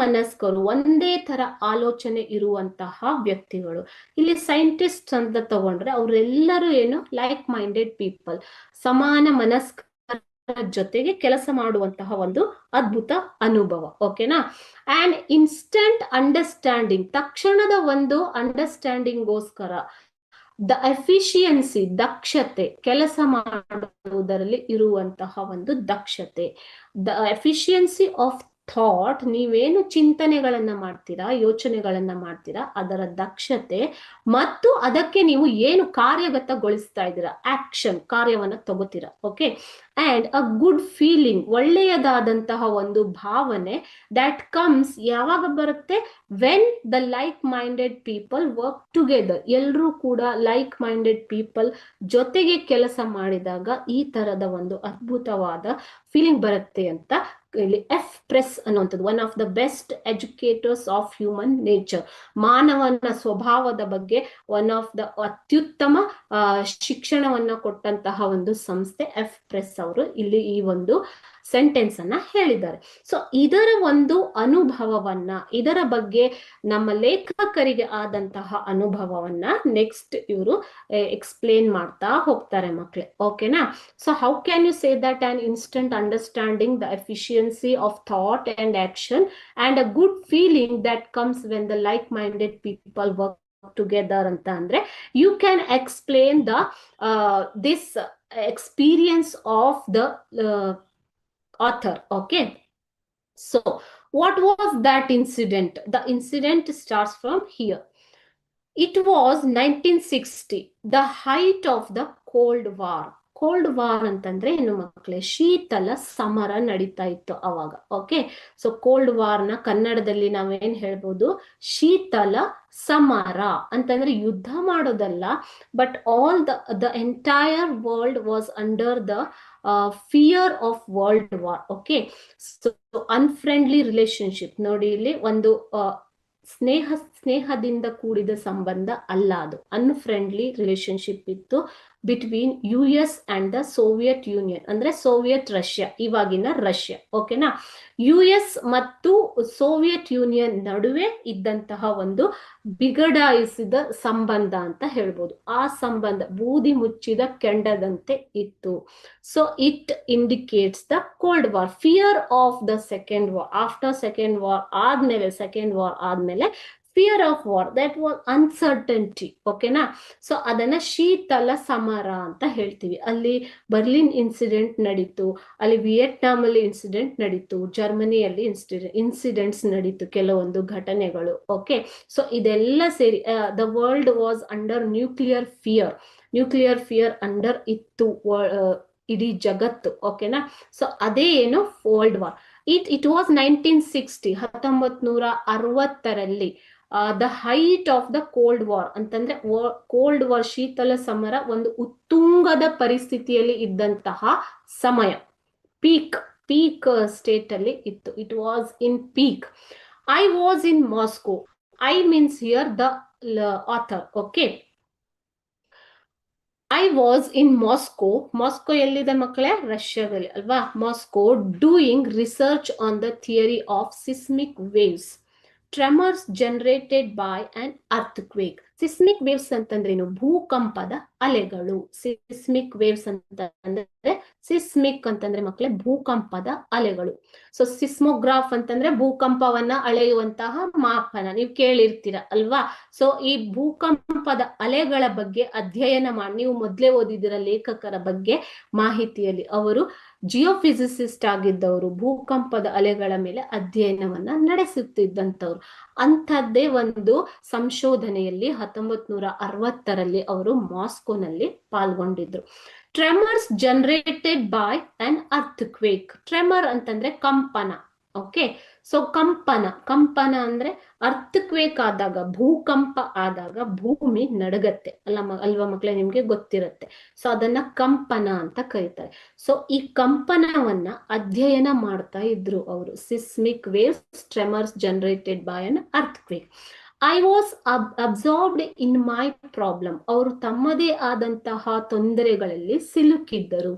ಮನಸ್ಕರು, ಒಂದೇ ತರ ಆಲೋಚನೆ ಇರುವಂತಹ ವ್ಯಕ್ತಿಗಳು. ಇಲ್ಲಿ scientist ಅಂತ ತಗೊಂಡ್ರೆ ಅವರೆಲ್ಲರೂ ಏನು? ಲೈಕ್ ಮೈಂಡೆಡ್ ಪೀಪಲ್, ಸಮಾನ ಮನಸ್ಕರ ಜೊತೆಗೆ ಕೆಲಸ ಮಾಡುವಂತಹ ಒಂದು ಅದ್ಭುತ ಅನುಭವ. ಓಕೆನಾ? ಅಂಡ್ ಇನ್ಸ್ಟಂಟ್ ಅಂಡರ್ಸ್ಟ್ಯಾಂಡಿಂಗ್, ತಕ್ಷಣದ ಒಂದು ಅಂಡರ್ಸ್ಟ್ಯಾಂಡಿಂಗ್ಗೋಸ್ಕರ. ದ ಎಫಿಷಿಯನ್ಸಿ, ದಕ್ಷತೆ, ಕೆಲಸ ಮಾಡುವುದರಲ್ಲಿ ಇರುವಂತಹ ಒಂದು ದಕ್ಷತೆ. ದ ಎಫಿಷಿಯನ್ಸಿ ಆಫ್ ಥಾಟ್, ನೀವೇನು ಚಿಂತನೆಗಳನ್ನ ಮಾಡ್ತೀರಾ, ಯೋಚನೆಗಳನ್ನ ಮಾಡ್ತೀರಾ, ಅದರ ದಕ್ಷತೆ, ಮತ್ತು ಅದಕ್ಕೆ ನೀವು ಏನು ಕಾರ್ಯಗತಗೊಳಿಸ್ತಾ ಇದ್ದೀರಾ, ಆಕ್ಷನ್, ಕಾರ್ಯವನ್ನ ತಗೋತೀರಾ. Okay, and a good feeling, ಒಳ್ಳೆಯದಾದಂತಹ ಒಂದು ಭಾವನೆ, ದಟ್ ಕಮ್ಸ್, ಯಾವಾಗ ಬರುತ್ತೆ? When the like minded people work together. ಎಲ್ಲರೂ ಕೂಡ ಲೈಕ್ ಮೈಂಡೆಡ್ ಪೀಪಲ್ ಜೊತೆಗೆ ಕೆಲಸ ಮಾಡಿದಾಗ ಈ ತರದ ಒಂದು ಅದ್ಭುತವಾದ ಫೀಲಿಂಗ್ ಬರುತ್ತೆ ಅಂತ ಇಲ್ಲಿ ಎಫ್ ಪ್ರೆಸ್ ಅನ್ನುವಂಥದ್ದು, one of the best educators of human nature, ಮಾನವನ ಸ್ವಭಾವದ ಬಗ್ಗೆ ಒನ್ ಆಫ್ ದ ಅತ್ಯುತ್ತಮ ಶಿಕ್ಷಣವನ್ನ ಕೊಟ್ಟಂತಹ ಒಂದು ಸಂಸ್ಥೆ ಎಫ್ ಪ್ರೆಸ್ ಅವರು ಇಲ್ಲಿ ಈ ಒಂದು ಸೆಂಟೆನ್ಸ್ ಅನ್ನ ಹೇಳಿದ್ದಾರೆ. ಸೊ ಇದರ ಒಂದು ಅನುಭವವನ್ನ, ಇದರ ಬಗ್ಗೆ ನಮ್ಮ ಲೇಖಕರಿಗೆ ಆದಂತಹ ಅನುಭವವನ್ನ ನೆಕ್ಸ್ಟ್ ಇವರು ಎಕ್ಸ್ಪ್ಲೇನ್ ಮಾಡ್ತಾ ಹೋಗ್ತಾರೆ ಮಕ್ಳೇ. ಓಕೆನಾ? So how can you say that an instant understanding the efficiency of thought and action and a good feeling that comes when the like minded people work together ಅಂತ ಅಂದ್ರೆ you can explain the this experience of the author. Okay, so what was that incident? The incident starts from here. It was 1960, the height of the Cold War. Cold war ಅಂತಂದ್ರೆ ಏನು ಮಕ್ಕಳೇ? ಶೀತಲ ಸಮರ ನಡೀತಾ ಇತ್ತು ಅವಾಗ. ಓಕೆ, ಸೊ ಕೋಲ್ಡ್ ವಾರ್ ನ ಕನ್ನಡದಲ್ಲಿ ನಾವೇನ್ ಹೇಳ್ಬೋದು? ಶೀತಲ ಸಮರ ಅಂತಂದ್ರೆ ಯುದ್ಧ ಮಾಡೋದಲ್ಲ, but all the entire world was under the fear of world war. Okay, so unfriendly relationship ನೋಡಿ, ಇಲ್ಲಿ ಒಂದು ಸ್ನೇಹದಿಂದ ಕೂಡಿದ ಸಂಬಂಧ ಅಲ್ಲ, ಅದು ಅನ್ಫ್ರೆಂಡ್ಲಿ ರಿಲೇಶನ್ಶಿಪ್ ಇತ್ತು between US and the Soviet Union, ಅಂದ್ರೆ ಸೋವಿಯತ್ ರಷ್ಯಾ, ಇವಾಗಿನ ರಷ್ಯಾ. ಓಕೆನಾ? US ಮತ್ತು ಸೋವಿಯತ್ ಯೂನಿಯನ್ ನಡುವೆ ಇದ್ದಂತಹ ಒಂದು ಬಿಗಡಾಯಿಸಿದ ಸಂಬಂಧ ಅಂತ ಹೇಳ್ಬೋದು. ಆ ಸಂಬಂಧ ಬೂದಿ ಮುಚ್ಚಿದ ಕೆಂಡದಂತೆ ಇತ್ತು. So it indicates the cold war, fear of the second war. After second war ಆದ್ಮೇಲೆ, ಸೆಕೆಂಡ್ ವಾರ್ ಆದ್ಮೇಲೆ fear of war, that was uncertainty. ಓಕೆನಾ? ಸೊ ಅದನ್ನ ಶೀತಲ ಸಮರ ಅಂತ ಹೇಳ್ತೀವಿ. ಅಲ್ಲಿ ಬರ್ಲಿನ್ ಇನ್ಸಿಡೆಂಟ್ ನಡೀತು, ಅಲ್ಲಿ ವಿಯೆಟ್ನಾಂ ಅಲ್ಲಿ ಇನ್ಸಿಡೆಂಟ್ ನಡೀತು, ಜರ್ಮನಿಯಲ್ಲಿ ಇನ್ಸಿಡೆಂಟ್ಸ್ ನಡೀತು, ಕೆಲವೊಂದು ಘಟನೆಗಳು. ಓಕೆ, ಸೊ ಇದೆಲ್ಲ ಸೇರಿ the world was under nuclear fear under ಇತ್ತು ಇಡೀ ಜಗತ್ತು. ಓಕೆನಾ? ಸೊ ಅದೇ ಏನು ವರ್ಲ್ಡ್ ವಾರ್. ಇಟ್ ವಾಸ್ 1960, 1960ರಲ್ಲಿ the height of the cold war ಅಂತಂದ್ರೆ ಕೋಲ್ಡ್ ವಾರ್, ಶೀತಲ ಸಮರ ಒಂದು ಉತ್ತುಂಗದ ಪರಿಸ್ಥಿತಿಯಲ್ಲಿ ಇದ್ದಂತಹ ಸಮಯ, ಪೀಕ್ ಸ್ಟೇಟ್ ಅಲ್ಲಿ ಇತ್ತು. It was in peak. I was in Moscow. I means here the author. Okay, I was in Moscow. Moscow ಎಲ್ಲಿದೆ ಮಕ್ಕಳೇ? ರಷ್ಯಾದಲ್ಲಿ ಅಲ್ವಾ? Moscow doing research on the theory of seismic waves, tremors generated by an earthquake. Seismic waves ಅಂತಂದ್ರೇನು? ಭೂಕಂಪದ ಅಲೆಗಳು. Seismic waves ಅಂತಂದ್ರೆ, seismic ಅಂತಂದ್ರೆ ಮಕ್ಕಳೇ ಭೂಕಂಪದ ಅಲೆಗಳು. ಸೊ ಸಿಸ್ಮೋಗ್ರಾಫ್ ಅಂತಂದ್ರೆ ಭೂಕಂಪವನ್ನ ಅಳೆಯುವಂತಹ ಮಾಪನ, ನೀವು ಕೇಳಿರ್ತೀರ ಅಲ್ವಾ? ಸೊ ಈ ಭೂಕಂಪದ ಅಲೆಗಳ ಬಗ್ಗೆ ಅಧ್ಯಯನ ಮಾಡಿ, ನೀವು ಮೊದಲೇ ಓದಿದಿರ ಲೇಖಕರ ಬಗ್ಗೆ ಮಾಹಿತಿಯಲ್ಲಿ, ಅವರು ಜಿಯೋಫಿಸಿಸಿಸ್ಟ್ ಆಗಿದ್ದವರು, ಭೂಕಂಪದ ಅಲೆಗಳ ಮೇಲೆ ಅಧ್ಯಯನವನ್ನ ನಡೆಸುತ್ತಿದ್ದಂಥವ್ರು. ಅಂಥದ್ದೇ ಒಂದು ಸಂಶೋಧನೆಯಲ್ಲಿ 1960ರಲ್ಲಿ ಅವರು ಮಾಸ್ಕೋನಲ್ಲಿ ಪಾಲ್ಗೊಂಡಿದ್ರು. Tremors generated by an earthquake. Tremor ಅಂತಂದ್ರೆ ಕಂಪನ. ಓಕೆ, ಸೊ ಕಂಪನ ಅಂದ್ರೆ ಅರ್ಥಕ್ವೇಕ್ ಆದಾಗ, ಭೂಕಂಪ ಆದಾಗ ಭೂಮಿ ನಡಗತ್ತೆ ಅಲ್ವಾ ಮಕ್ಕಳೇ? ನಿಮ್ಗೆ ಗೊತ್ತಿರತ್ತೆ. ಸೊ ಅದನ್ನ ಕಂಪನ ಅಂತ ಕರೀತಾರೆ. ಸೊ ಈ ಕಂಪನವನ್ನ ಅಧ್ಯಯನ ಮಾಡ್ತಾ ಇದ್ರು ಅವರು. Seismic waves, tremors generated by an earthquake. I was absorbed in my problem. ಅವರು ತಮ್ಮದೇ ಆದಂತಹ ತೊಂದರೆಗಳಲ್ಲಿ ಸಿಲುಕಿದ್ದರು.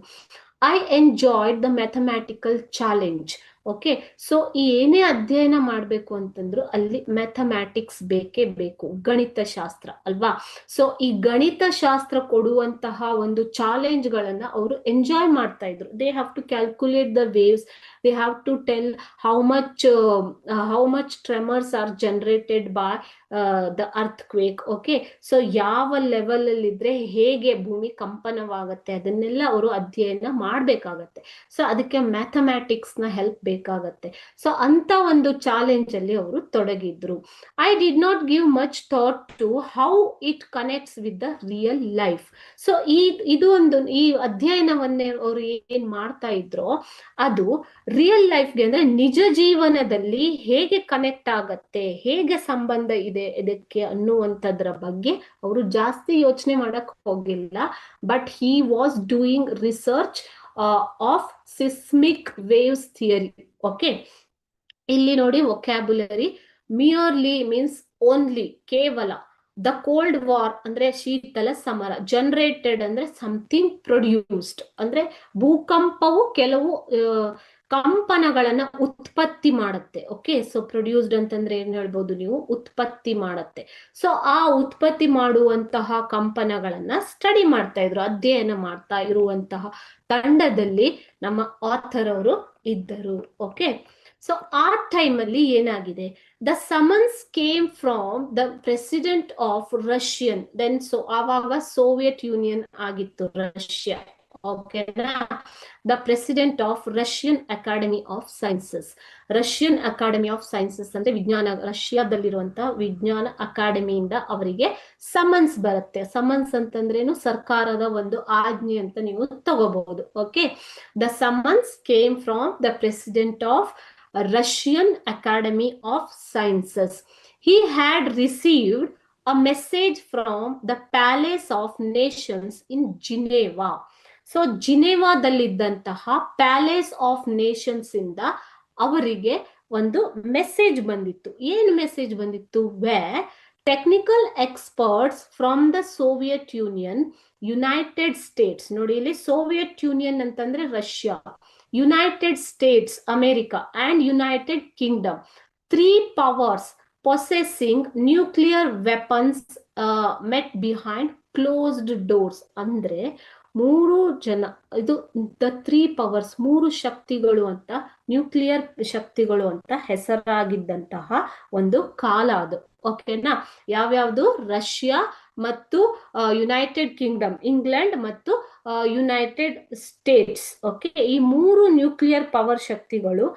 I enjoyed the mathematical challenge. Okay, so ಈ ಏನೇ ಅಧ್ಯಯನ ಮಾಡ್ಬೇಕು ಅಂತಂದ್ರು ಅಲ್ಲಿ ಮ್ಯಾಥಮ್ಯಾಟಿಕ್ಸ್ ಬೇಕೇ ಬೇಕು, ಗಣಿತಶಾಸ್ತ್ರ ಅಲ್ವಾ? ಸೊ ಈ ಗಣಿತಶಾಸ್ತ್ರ ಕೊಡುವಂತಹ ಒಂದು ಚಾಲೆಂಜ್ ಗಳನ್ನ ಅವರು ಎಂಜಾಯ್ ಮಾಡ್ತಾ ಇದ್ರು. They have to calculate the waves, they have to tell how much tremors are generated by the earthquake. Okay, so ಯಾವ ಲೆವೆಲ್ ಅಲ್ಲಿ ಇದ್ರೆ ಹೇಗೆ ಭೂಮಿ ಕಂಪನವಾಗತ್ತೆ ಅದನ್ನೆಲ್ಲ ಅವರು ಅಧ್ಯಯನ ಮಾಡ್ಬೇಕಾಗತ್ತೆ. ಸೊ ಅದಕ್ಕೆ ಮ್ಯಾಥಮ್ಯಾಟಿಕ್ಸ್ ನ ಹೆಲ್ಪ್ ಬೇಕಾಗತ್ತೆ. ಸೊ ಅಂತ ಒಂದು ಚಾಲೆಂಜ್ ಅಲ್ಲಿ ಅವರು ತೊಡಗಿದ್ರು. I did not give much thought to how it connects with the real life. So ಇದು ಒಂದು, ಈ ಅಧ್ಯಯನವನ್ನೇ ಅವರು ಏನ್ ಮಾಡ್ತಾ ಇದ್ರೋ ಅದು ರಿಯಲ್ ಲೈಫ್ಗೆ, ಅಂದ್ರೆ ನಿಜ ಜೀವನದಲ್ಲಿ ಹೇಗೆ ಕನೆಕ್ಟ್ ಆಗತ್ತೆ, ಹೇಗೆ ಸಂಬಂಧ ಇದೆ ಇದಕ್ಕೆ ಅನ್ನುವಂಥದ್ರ ಬಗ್ಗೆ ಅವರು ಜಾಸ್ತಿ ಯೋಚನೆ ಮಾಡಕ್ ಹೋಗಿಲ್ಲ. But he was doing research of seismic waves theory. Okay, ಇಲ್ಲಿ ನೋಡಿ ವೊಕ್ಯಾಬುಲರಿ. ಮಿಯರ್ಲಿ ಮೀನ್ಸ್ ಓನ್ಲಿ, ಕೇವಲ. ದ ಕೋಲ್ಡ್ ವಾರ್ ಅಂದ್ರೆ ಶೀತಲ ಸಮರ. ಜನರೇಟೆಡ್ ಅಂದ್ರೆ ಸಮಥಿಂಗ್ ಪ್ರೊಡ್ಯೂಸ್ಡ್, ಅಂದ್ರೆ ಭೂಕಂಪವು ಕೆಲವು ಕಂಪನಗಳನ್ನ ಉತ್ಪತ್ತಿ ಮಾಡುತ್ತೆ. ಓಕೆ, ಸೊ ಪ್ರೊಡ್ಯೂಸ್ಡ್ ಅಂತಂದ್ರೆ ಏನ್ ಹೇಳ್ಬೋದು ನೀವು, ಉತ್ಪತ್ತಿ ಮಾಡುತ್ತೆ. ಸೊ ಆ ಉತ್ಪತ್ತಿ ಮಾಡುವಂತಹ ಕಂಪನಗಳನ್ನ ಸ್ಟಡಿ ಮಾಡ್ತಾ ಇದ್ರು, ಅಧ್ಯಯನ ಮಾಡ್ತಾ ಇರುವಂತಹ ತಂಡದಲ್ಲಿ ನಮ್ಮ ಆಥರ್ ಅವರು ಇದ್ದರು. ಓಕೆ, ಸೊ ಆ ಟೈಮಲ್ಲಿ ಏನಾಗಿದೆ, the summons came from the president of Russian, then so ಆವಾಗ ಸೋವಿಯತ್ ಯೂನಿಯನ್ ಆಗಿತ್ತು ರಷ್ಯಾ. ಓಕೆನಾ, the president of Russian academy of sciences. Russian academy of sciences ಅಂದ್ರೆ ವಿಜ್ಞಾನ, ರಷ್ಯಾದಲ್ಲಿರುವಂತಹ ವಿಜ್ಞಾನ ಅಕಾಡೆಮಿಯಿಂದ ಅವರಿಗೆ ಸಮನ್ಸ್ ಬರುತ್ತೆ. ಸಮನ್ಸ್ ಅಂತಂದ್ರೇನು, ಸರ್ಕಾರದ ಒಂದು ಆಜ್ಞೆ ಅಂತ ನೀವು ತಗೋಬಹುದು. Okay, the summons came from the president of Russian Academy of Sciences. He had received a message from the Palace of Nations in Geneva. So ಜಿನೆವಾದಲ್ಲಿದ್ದಂತಹ ಪ್ಯಾಲೇಸ್ ಆಫ್ ನೇಷನ್ಸ್ ಇಂದ ಅವರಿಗೆ ಒಂದು ಮೆಸೇಜ್ ಬಂದಿತ್ತು. ಏನು ಮೆಸೇಜ್ ಬಂದಿತ್ತು? Were technical experts from the Soviet Union, United States. ನೋಡಿ ಇಲ್ಲಿ Soviet Union ಅಂತಂದ್ರೆ Russia, United States America and United Kingdom, 3 powers possessing nuclear weapons met behind closed doors. ಅಂದ್ರೆ 3 ಜನ, ಇದು ದ 3 powers, 3 ಶಕ್ತಿಗಳು ಅಂತ, ನ್ಯೂಕ್ಲಿಯರ್ ಶಕ್ತಿಗಳು ಅಂತ ಹೆಸರಾಗಿದ್ದಂತಹ ಒಂದು ಕಾಲ ಅದು. ಓಕೆನಾ, ಯಾವ್ಯಾವ್ದು? ರಷ್ಯಾ ಮತ್ತು ಯುನೈಟೆಡ್ ಕಿಂಗ್ಡಮ್, ಇಂಗ್ಲೆಂಡ್ ಮತ್ತು ಯುನೈಟೆಡ್ ಸ್ಟೇಟ್ಸ್. ಓಕೆ, ಈ 3 ನ್ಯೂಕ್ಲಿಯರ್ ಪವರ್ ಶಕ್ತಿಗಳು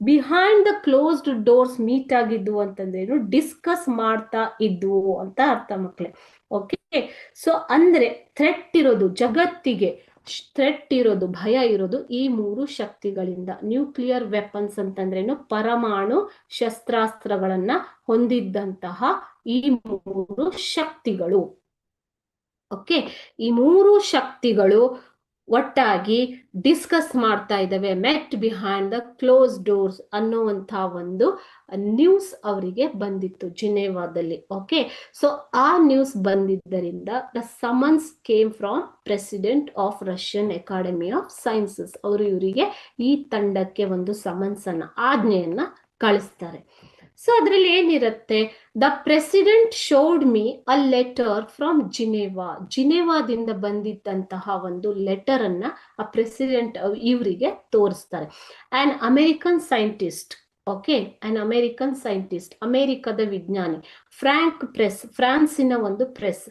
behind the closed doors meet ಆಗಿದ್ವು ಅಂತಂದ್ರೇನು, ಡಿಸ್ಕಸ್ ಮಾಡ್ತಾ ಇದ್ವು ಅಂತ ಅರ್ಥ ಮಕ್ಕಳೇ. ಓಕೆ, ಸೊ ಅಂದ್ರೆ ಥ್ರೆಟ್ ಇರೋದು, ಜಗತ್ತಿಗೆ ಥ್ರೆಟ್ ಇರೋದು, ಭಯ ಇರೋದು ಈ 3 ಶಕ್ತಿಗಳಿಂದ. ನ್ಯೂಕ್ಲಿಯರ್ ವೆಪನ್ಸ್ ಅಂತಂದ್ರೇನು, ಪರಮಾಣು ಶಸ್ತ್ರಾಸ್ತ್ರಗಳನ್ನ ಹೊಂದಿದ್ದಂತಹ ಈ 3 ಶಕ್ತಿಗಳು. ಓಕೆ, ಈ 3 ಶಕ್ತಿಗಳು ಒಟ್ಟಾಗಿ ಡಿಸ್ಕಸ್ ಮಾಡ್ತಾ ಇದ್ದಾವೆ, ಮೆಟ್ ಬಿಹೈಂಡ್ ದ ಕ್ಲೋಸ್ ಡೋರ್ಸ್ ಅನ್ನುವಂತಹ ಒಂದು ನ್ಯೂಸ್ ಅವರಿಗೆ ಬಂದಿತ್ತು ಜಿನೆವಾದಲ್ಲಿ. ಓಕೆ, ಸೊ ಆ ನ್ಯೂಸ್ ಬಂದಿದ್ದರಿಂದ the summons came from president of Russian academy of sciences. ಅವರು ಇವರಿಗೆ, ಈ ತಂಡಕ್ಕೆ ಒಂದು ಸಮನ್ಸ್ ಅನ್ನ, ಆಜ್ಞೆಯನ್ನ ಕಳಿಸ್ತಾರೆ. ಸೊ ಅದ್ರಲ್ಲಿ ಏನಿರುತ್ತೆ, the president showed me a letter from Geneva. ಜಿನೆವಾದಿಂದ ಬಂದಿದ್ದಂತಹ ಒಂದು ಲೆಟರ್ ಅನ್ನ ಆ ಪ್ರೆಸಿಡೆಂಟ್ ಇವರಿಗೆ ತೋರಿಸ್ತಾರೆ. An American scientist, okay, an American scientist, ಅಮೆರಿಕದ ವಿಜ್ಞಾನಿ, ಫ್ರಾಂಕ್ ಪ್ರೆಸ್, ಫ್ರಾನ್ಸಿನ ಒಂದು Press,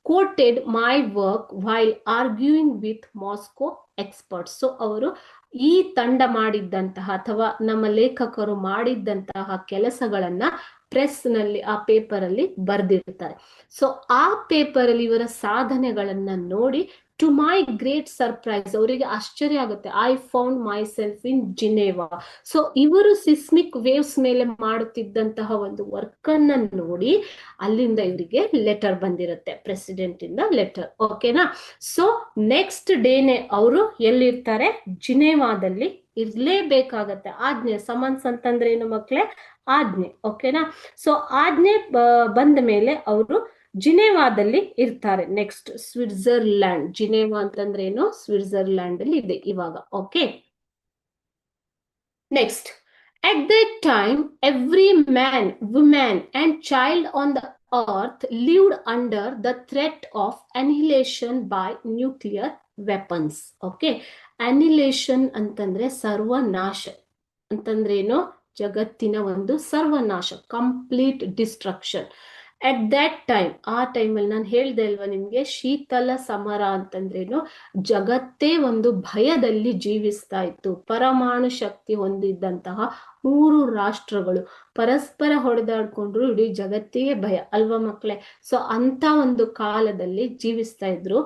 quoted my work while arguing with Moscow experts. So ಅವರು ಈ ತಂಡ ಮಾಡಿದ್ದಂತಹ ಅಥವಾ ನಮ್ಮ ಲೇಖಕರು ಮಾಡಿದ್ದಂತಹ ಕೆಲಸಗಳನ್ನ ಪ್ರೆಸ್ ನಲ್ಲಿ, ಆ ಪೇಪರ್ ಅಲ್ಲಿ ಬರ್ದಿರ್ತಾರೆ. ಸೊ ಆ ಪೇಪರ್ ಅಲ್ಲಿ ಇವರ ಸಾಧನೆಗಳನ್ನ ನೋಡಿ, ಟು ಮೈ ಗ್ರೇಟ್ ಸರ್ಪ್ರೈಸ್, ಅವರಿಗೆ ಆಶ್ಚರ್ಯ ಆಗುತ್ತೆ, I found my self in Geneva. So ಇವರು ಸಿಸ್ಮಿಕ್ ವೇವ್ಸ್ ಮೇಲೆ ಮಾಡುತ್ತಿದ್ದಂತಹ ಒಂದು ವರ್ಕ್ ಅನ್ನ ನೋಡಿ ಅಲ್ಲಿಂದ ಇವರಿಗೆ ಲೆಟರ್ ಬಂದಿರುತ್ತೆ, ಪ್ರೆಸಿಡೆಂಟ್ ಇಂದ ಲೆಟರ್. ಓಕೆನಾ, ಸೊ ನೆಕ್ಸ್ಟ್ ಡೇನೆ ಅವರು ಎಲ್ಲಿರ್ತಾರೆ? ಜಿನೆವಾದಲ್ಲಿ ಇರ್ಲೇಬೇಕಾಗತ್ತೆ. ಆಜ್ಞೆ, ಸಮನ್ಸ್ ಅಂತಂದ್ರೆ ಏನು ಮಕ್ಕಳೇ? ಆಜ್ಞೆ. ಓಕೆನಾ, ಸೊ ಆಜ್ಞೆ ಬಂದ ಮೇಲೆ ಅವರು ಜಿನೆವಾದಲ್ಲಿ ಇರ್ತಾರೆ. ನೆಕ್ಸ್ಟ್ ಸ್ವಿಟ್ಜರ್ಲ್ಯಾಂಡ್, ಜಿನೆವಾ ಅಂತಂದ್ರೆ ಏನು? ಸ್ವಿಟ್ಜರ್ಲ್ಯಾಂಡ್ ಅಲ್ಲಿ ಇದೆ ಇವಾಗ. Okay, next, at that time every man, woman and child on the earth lived under the threat of annihilation by nuclear weapons. Okay, annihilation ಅಂತಂದ್ರೆ ಸರ್ವನಾಶ ಅಂತಂದ್ರೇನು? ಜಗತ್ತಿನ ಒಂದು ಸರ್ವನಾಶ, complete destruction. At that time, ಆ ಟೈಮಲ್ಲಿ ನಾನು ಹೇಳ್ದೆ ಅಲ್ವಾ ನಿಮ್ಗೆ, ಶೀತಲ ಸಮರ ಅಂತಂದ್ರೇನು? ಜಗತ್ತೇ ಒಂದು ಭಯದಲ್ಲಿ ಜೀವಿಸ್ತಾ ಇತ್ತು. ಪರಮಾಣು ಶಕ್ತಿ ಹೊಂದಿದ್ದಂತಹ 3 ರಾಷ್ಟ್ರಗಳು ಪರಸ್ಪರ ಹೊಡೆದಾಡ್ಕೊಂಡ್ರು, ಇಡೀ ಜಗತ್ತಿಗೆ ಭಯ ಅಲ್ವಾ ಮಕ್ಕಳೇ? ಸೊ ಅಂತ ಒಂದು ಕಾಲದಲ್ಲಿ ಜೀವಿಸ್ತಾ ಇದ್ರು.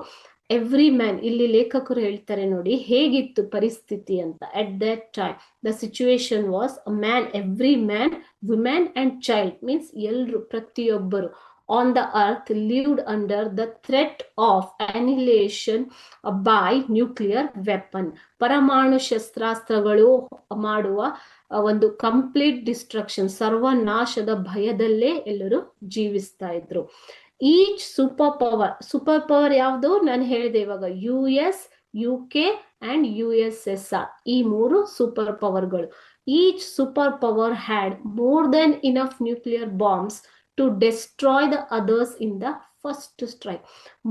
ಎವ್ರಿ ಮ್ಯಾನ್, ಇಲ್ಲಿ ಲೇಖಕರು ಹೇಳ್ತಾರೆ ನೋಡಿ ಹೇಗಿತ್ತು ಪರಿಸ್ಥಿತಿ ಅಂತ. At that time the situation was a man, every man, women and child, means ಎಲ್ರು, ಪ್ರತಿಯೊಬ್ಬರು on the earth lived under the threat of annihilation by nuclear weapon. ಪರಮಾಣು ಶಸ್ತ್ರಾಸ್ತ್ರಗಳು ಮಾಡುವ ಒಂದು ಕಂಪ್ಲೀಟ್ ಡಿಸ್ಟ್ರಕ್ಷನ್, ಸರ್ವನಾಶದ ಭಯದಲ್ಲೇ ಎಲ್ಲರೂ ಜೀವಿಸ್ತಾ ಇದ್ರು. ಈಚ್ ಸೂಪರ್ ಪವರ್ ಯಾವುದು? ನಾನು ಹೇಳಿದೆ ಇವಾಗ, US, UK ಅಂಡ್ USSR. ಈ ಮೂರು ಸೂಪರ್ ಪವರ್ಗಳು. Each super power had more than enough nuclear bombs to destroy the others in the first strike.